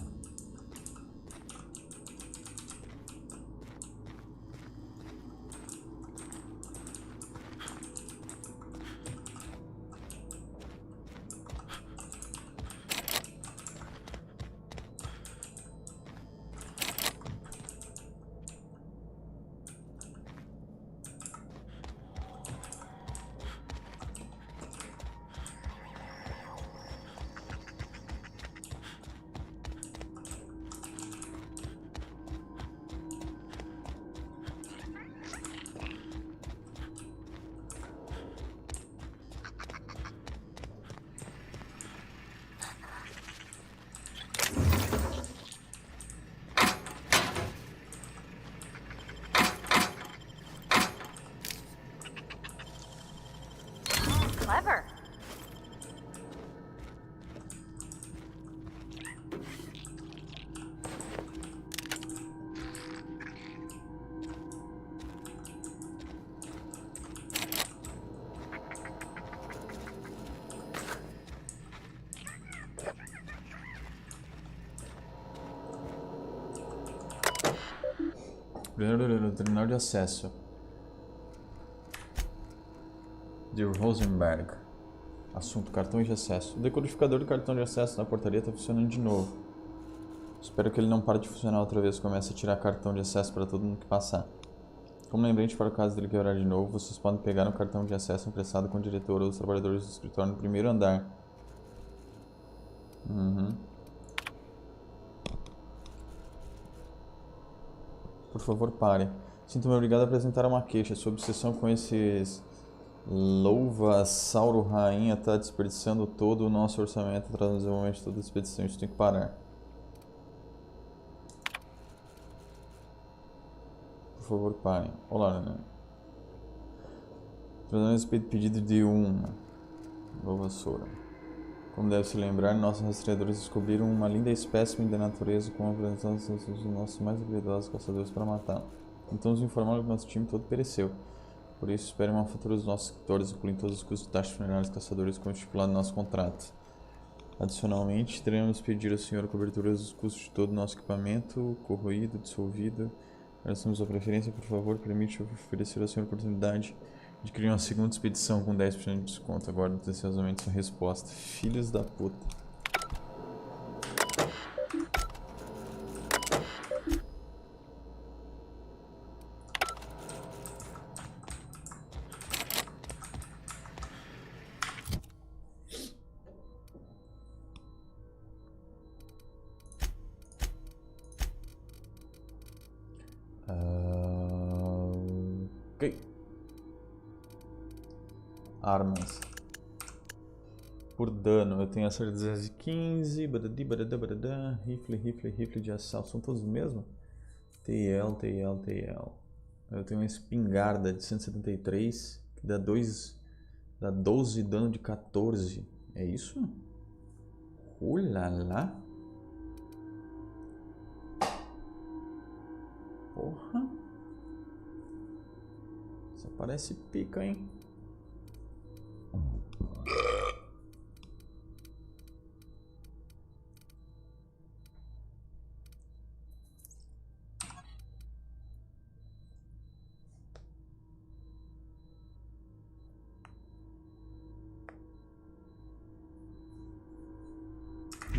Clever. Terminal de acesso. De Rosenberg. Assunto: cartões de acesso. O decodificador do cartão de acesso na portaria está funcionando de novo. Espero que ele não pare de funcionar outra vez e comece a tirar cartão de acesso para todo mundo que passar. Como lembrete, para o caso dele quebrar de novo, vocês podem pegar um cartão de acesso emprestado com o diretor ou os trabalhadores do escritório no primeiro andar. Por favor, pare. Sinto-me obrigado a apresentar uma queixa. Sua obsessão com esses louva-sauro rainha está desperdiçando todo o nosso orçamento, atrasando o desenvolvimento de toda a expedição. Isso tem que parar. Por favor, parem. Olá, né? Trazendo esse pedido de uma louva-sauro. Como deve se lembrar, nossos rastreadores descobriram uma linda espécime da natureza com a apresentação dos nossos mais habilidosos caçadores para matá-la. Então nos informaram que nosso time todo pereceu. Por isso, espere uma fatura dos nossos escritores, incluindo todos os custos de taxas funerárias dos caçadores, como estipulado no nosso contrato. Adicionalmente, teremos pedir ao senhor cobertura dos custos de todo o nosso equipamento, corroído, dissolvido. Agradecemos a preferência, por favor, permite oferecer ao senhor a oportunidade de criar uma segunda expedição com 10% de desconto. Aguardo ansiosamente sua resposta. Filhos da puta. Ok. Armas. Por dano, eu tenho essa de 215, badadi, badada, badada, rifle de assalto, são todos os mesmos? TL. Eu tenho uma espingarda de 173, que dá 12 dano de 14. É isso? Ulala. Porra. Isso parece pica, hein?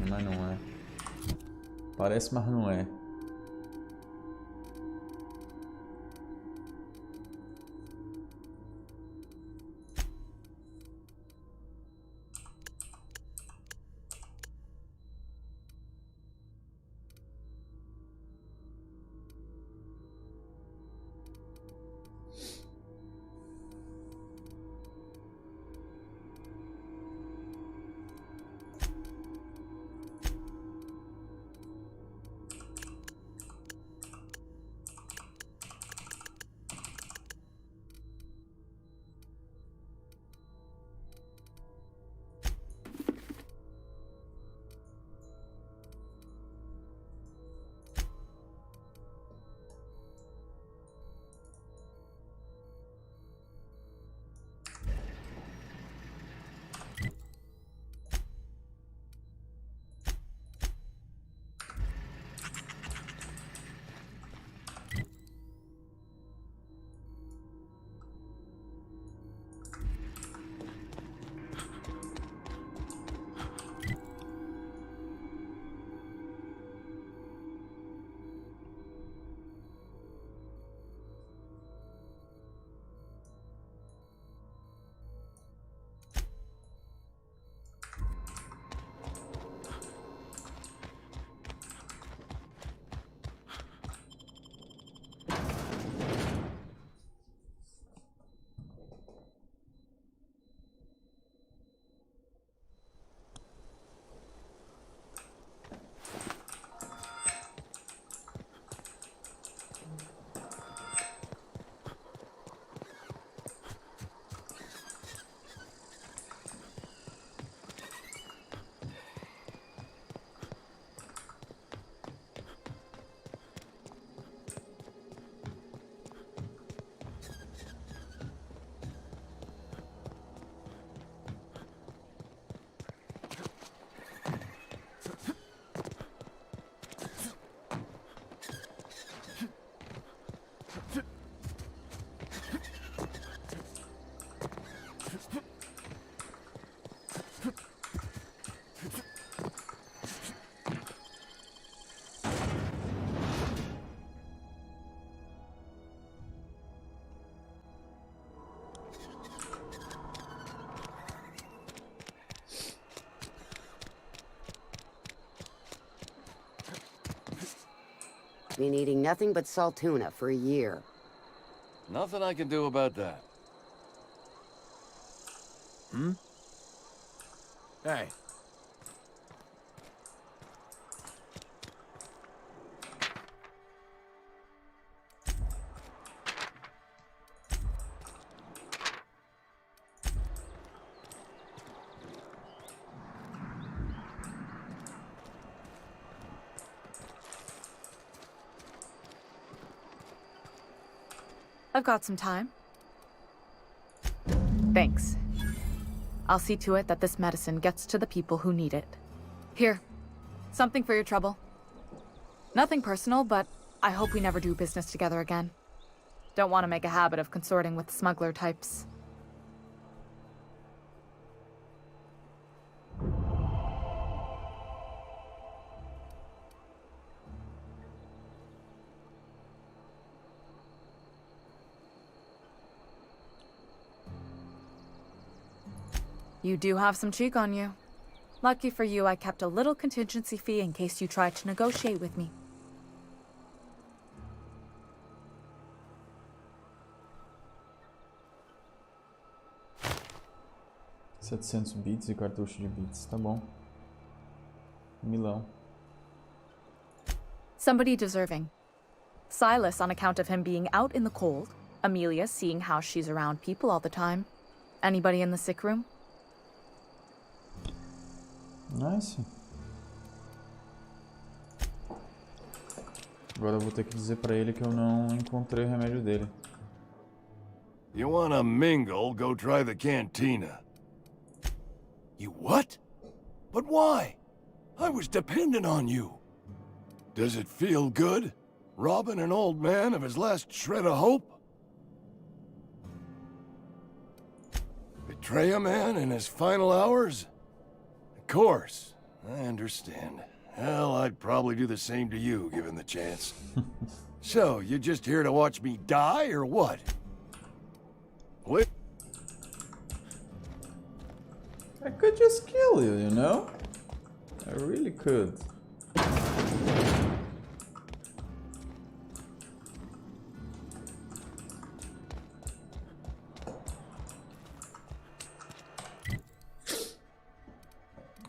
Mas não é. Parece, mas não é. Been eating nothing but salt tuna for a year. Nothing I can do about that. Hmm? Hey. I've got some time. Thanks. I'll see to it that this medicine gets to the people who need it. Here, something for your trouble. Nothing personal, but I hope we never do business together again. Don't want to make a habit of consorting with smuggler types. You do have some cheek on you. Lucky for you, I kept a little contingency fee in case you tried to negotiate with me. 700 bits e cartucho de bits, tá bom. Milão. Somebody deserving. Silas on account of him being out in the cold. Amelia seeing how she's around people all the time. Anybody in the sick room? Nice. Agora eu vou ter que dizer pra ele que eu não encontrei o remédio dele. You wanna mingle, go try the cantina. You what? But why? I was dependent on you. Does it feel good? Robbing an old man of his last shred of hope? Betray a man in his final hours? Of course, I understand. Hell, I'd probably do the same to you, given the chance. So, you just here to watch me die, or what? What? I could just kill you, you know? I really could.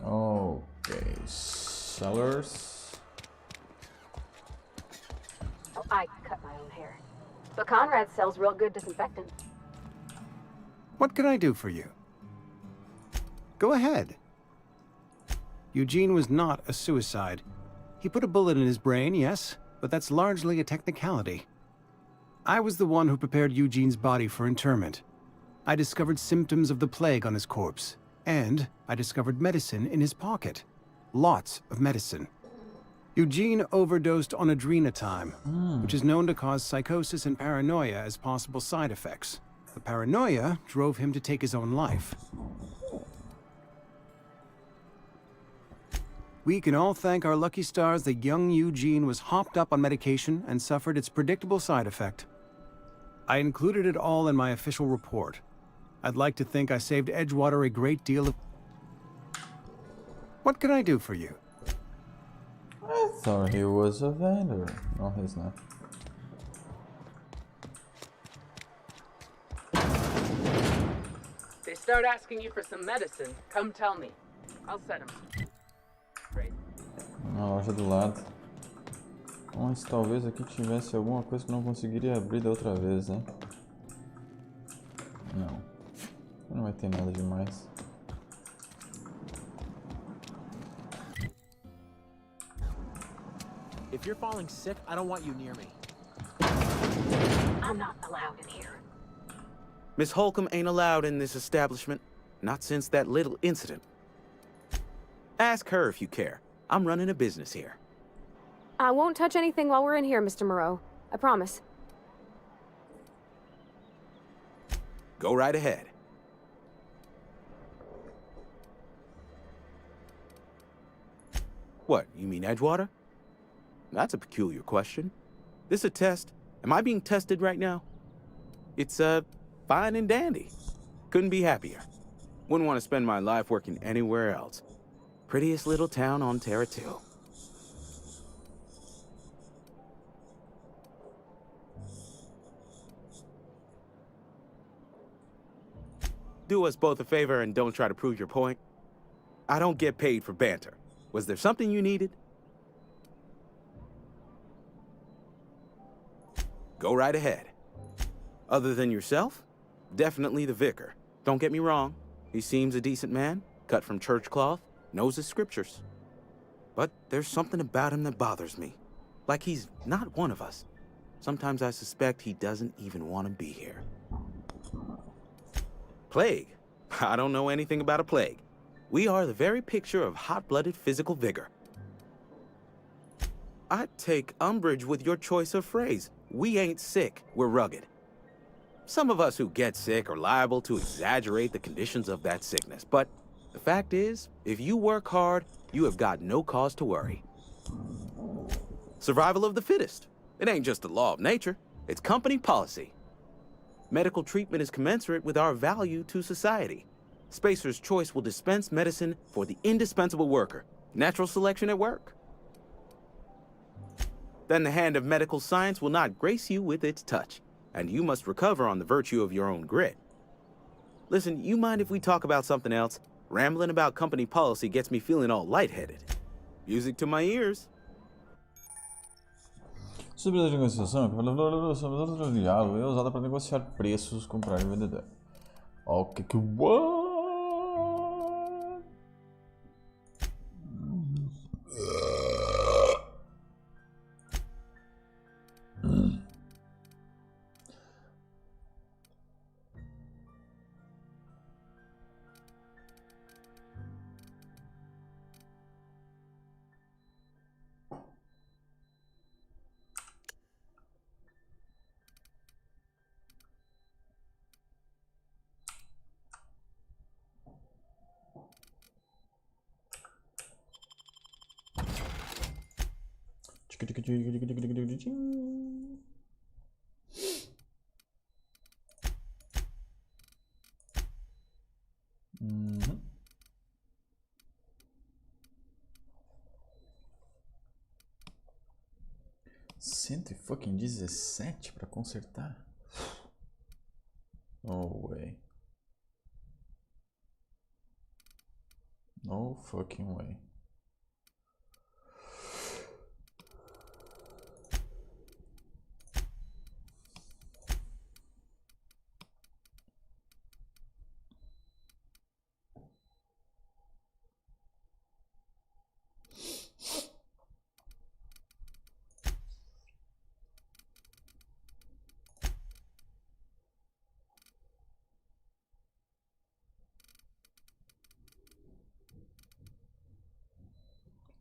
Okay, sellers. Oh, I cut my own hair. But Conrad sells real good disinfectant. What can I do for you? Go ahead. Eugene was not a suicide. He put a bullet in his brain, yes, but that's largely a technicality. I was the one who prepared Eugene's body for interment. I discovered symptoms of the plague on his corpse, and I discovered medicine in his pocket. Lots of medicine. Eugene overdosed on adrenatime, which is known to cause psychosis and paranoia as possible side effects. The paranoia drove him to take his own life. We can all thank our lucky stars that young Eugene was hopped up on medication and suffered its predictable side effect. I included it all in my official report. I'd like to think I saved Edgewater a great deal of... What can I do for you? I thought he was a vendor. No, he's not. They start asking you for some medicine, come tell me. I'll set them. Na loja do lado. Mas talvez aqui tivesse alguma coisa que não conseguiria abrir da outra vez, né? Não. Não vai ter nada demais. If you're falling sick, I don't want you near me. I'm not allowed in here. Miss Holcomb ain't allowed in this establishment. Not since that little incident. Ask her if you care. I'm running a business here. I won't touch anything while we're in here, Mr. Moreau. I promise. Go right ahead. What, you mean Edgewater? That's a peculiar question. This a test? Am I being tested right now? It's, fine and dandy. Couldn't be happier. Wouldn't want to spend my life working anywhere else. Prettiest little town on Terra 2. Do us both a favor and don't try to prove your point. I don't get paid for banter. Was there something you needed? Go right ahead. Other than yourself? Definitely the vicar. Don't get me wrong. He seems a decent man, cut from church cloth, knows his scriptures. But there's something about him that bothers me. Like he's not one of us. Sometimes I suspect he doesn't even want to be here. Plague? I don't know anything about a plague. We are the very picture of hot-blooded physical vigor. I take umbrage with your choice of phrase. We ain't sick, we're rugged. Some of us who get sick are liable to exaggerate the conditions of that sickness, but the fact is, if you work hard, you have got no cause to worry. Survival of the fittest. It ain't just a law of nature, it's company policy. Medical treatment is commensurate with our value to society. Spacer's Choice will dispense medicine for the indispensable worker. Natural selection at work. Then the hand of medical science will not grace you with its touch, and you must recover on the virtue of your own grit. Listen, you mind if we talk about something else? Rambling about company policy gets me feeling all lightheaded. Music to my ears. Sobre a negociação, sobre o diálogo é usada para negociar preços, comprar e vender. Ok, que what? Uhum. 117 para consertar? No way. No fucking way.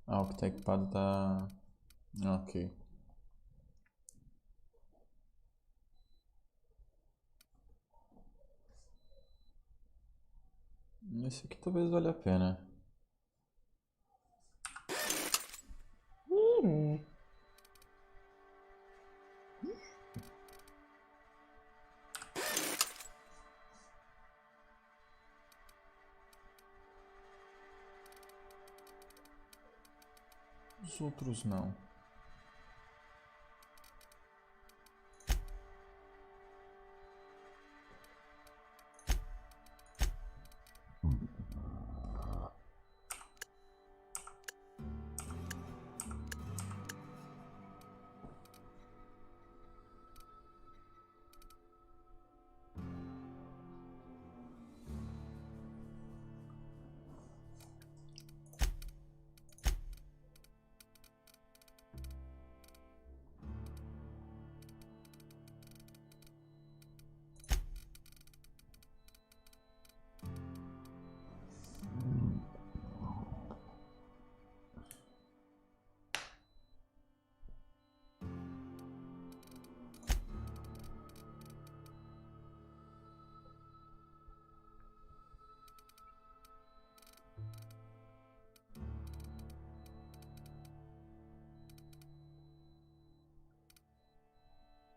Ah, o que tá equipado tá... Ok. Esse aqui talvez valha a pena. Os outros não.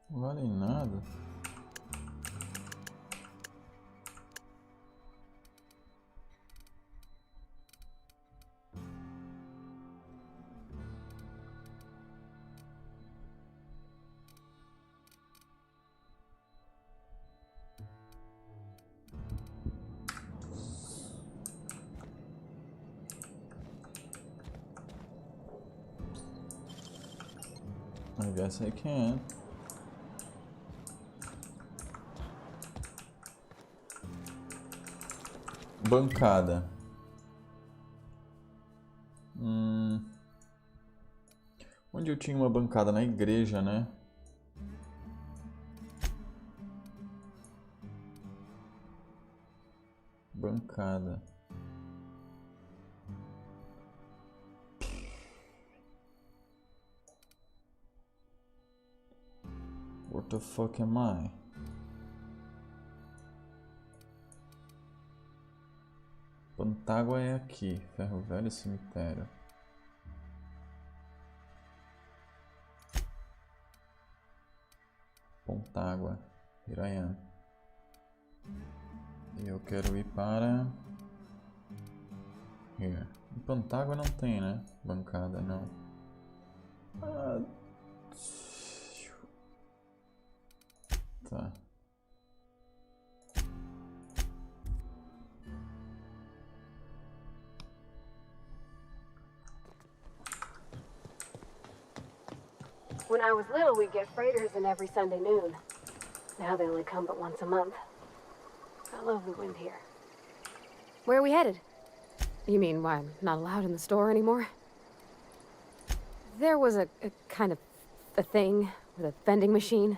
Não vale nada. I guess I can. Bancada. Onde eu tinha uma bancada? Na igreja, né? Bancada. What the fuck am I? Pantágua é aqui, Ferro Velho, cemitério. Pontágua, Hirayan. E eu quero ir para... Here. Em Pantágua não tem, né? Bancada, não. Tá. When I was little, we'd get freighters in every Sunday noon. Now they only come but once a month. I love the wind here. Where are we headed? You mean why I'm not allowed in the store anymore? There was a kind of a thing with a vending machine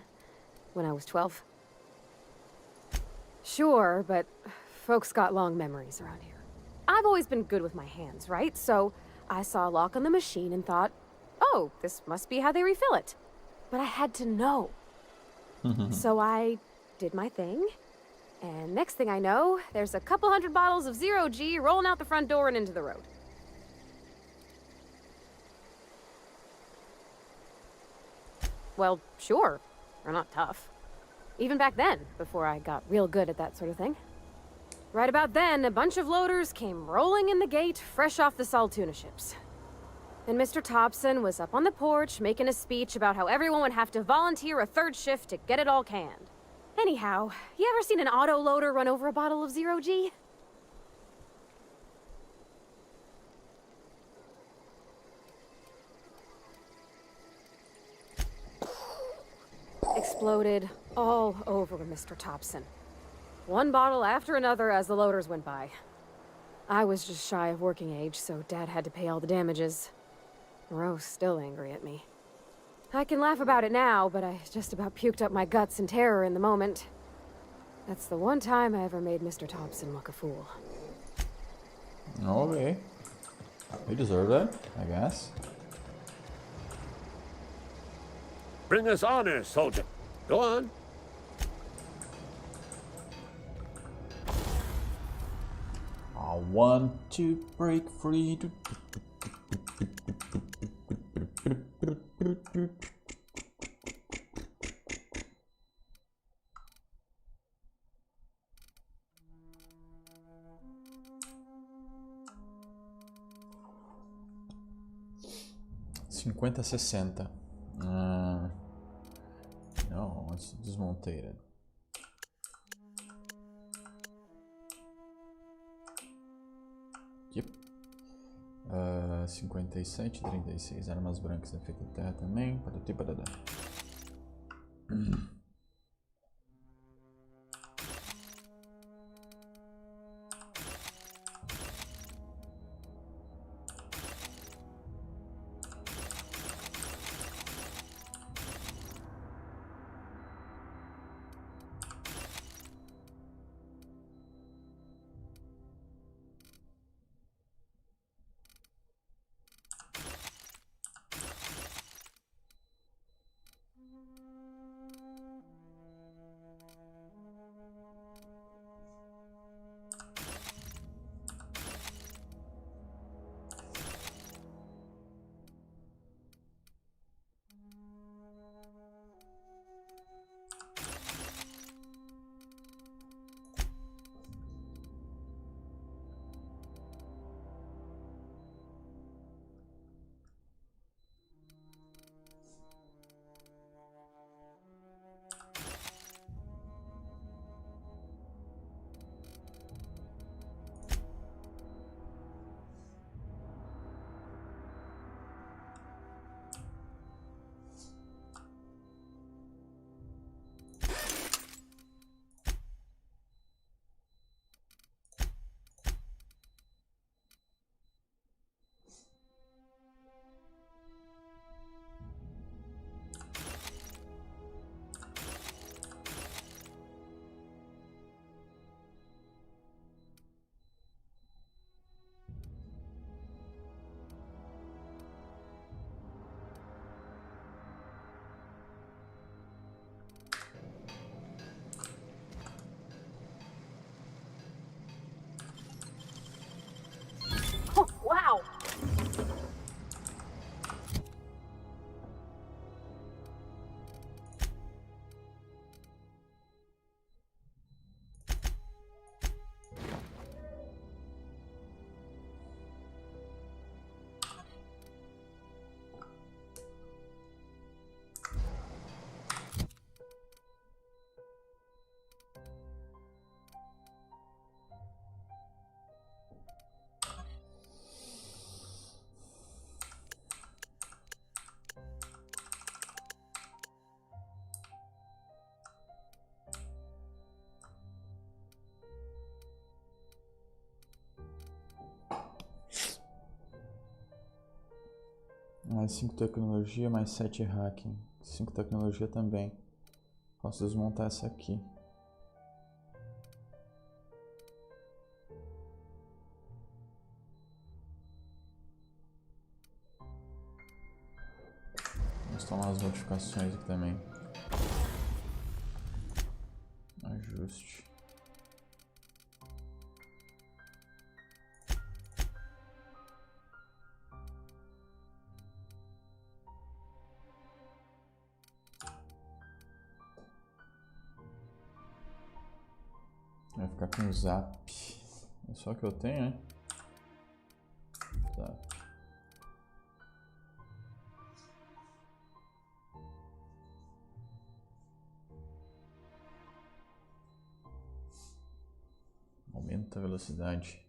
when I was 12. Sure, but folks got long memories around here. I've always been good with my hands, right? So I saw a lock on the machine and thought, oh, this must be how they refill it. But I had to know. So I did my thing, and next thing I know, there's a couple hundred bottles of Zero G rolling out the front door and into the road. Well, sure. They're not tough. Even back then, before I got real good at that sort of thing. Right about then, a bunch of loaders came rolling in the gate, fresh off the Saltuna ships. And Mr. Thompson was up on the porch making a speech about how everyone would have to volunteer a third shift to get it all canned. Anyhow, you ever seen an auto loader run over a bottle of Zero G? Exploded all over Mr. Thompson. One bottle after another as the loaders went by. I was just shy of working age, so Dad had to pay all the damages. Moreau's still angry at me. I can laugh about it now, but I just about puked up my guts in terror in the moment. That's the one time I ever made Mr. Thompson look a fool. Okay. They deserve that, I guess. Bring us honor, soldier. Go on. I want to break free. Cinquenta, 60. No, let's desmontate it. Yep. 57, 36. Armas brancas, efeito de terra também. Patati patata. Mais 5 tecnologia, mais 7 hacking. 5 tecnologia também. Posso desmontar essa aqui. Vamos tomar as notificações aqui também. Ajuste. Vai ficar com o Zap. É só que eu tenho, né? Zap. Aumenta a velocidade.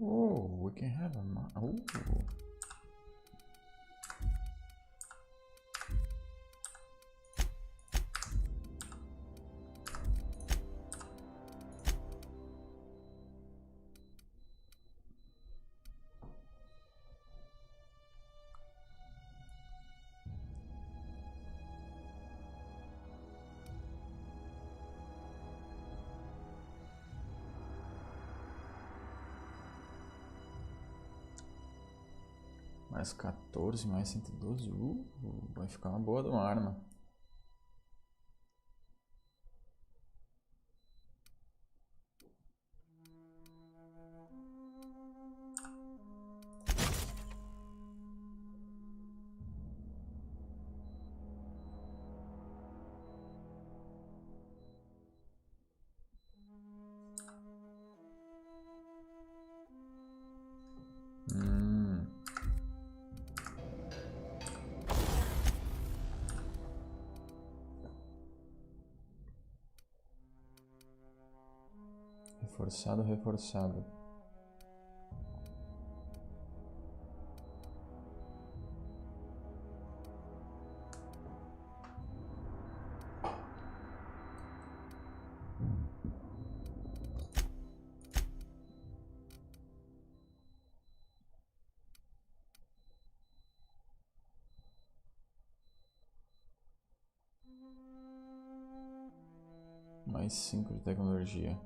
Oh, we can have a oh. Mais 14, mais 112. Vai ficar uma boa de uma arma. Reforçado, reforçado. Mais 5 de tecnologia.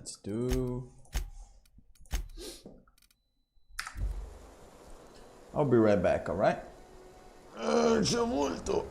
Let's do... I'll be right back, alright? C'è molto.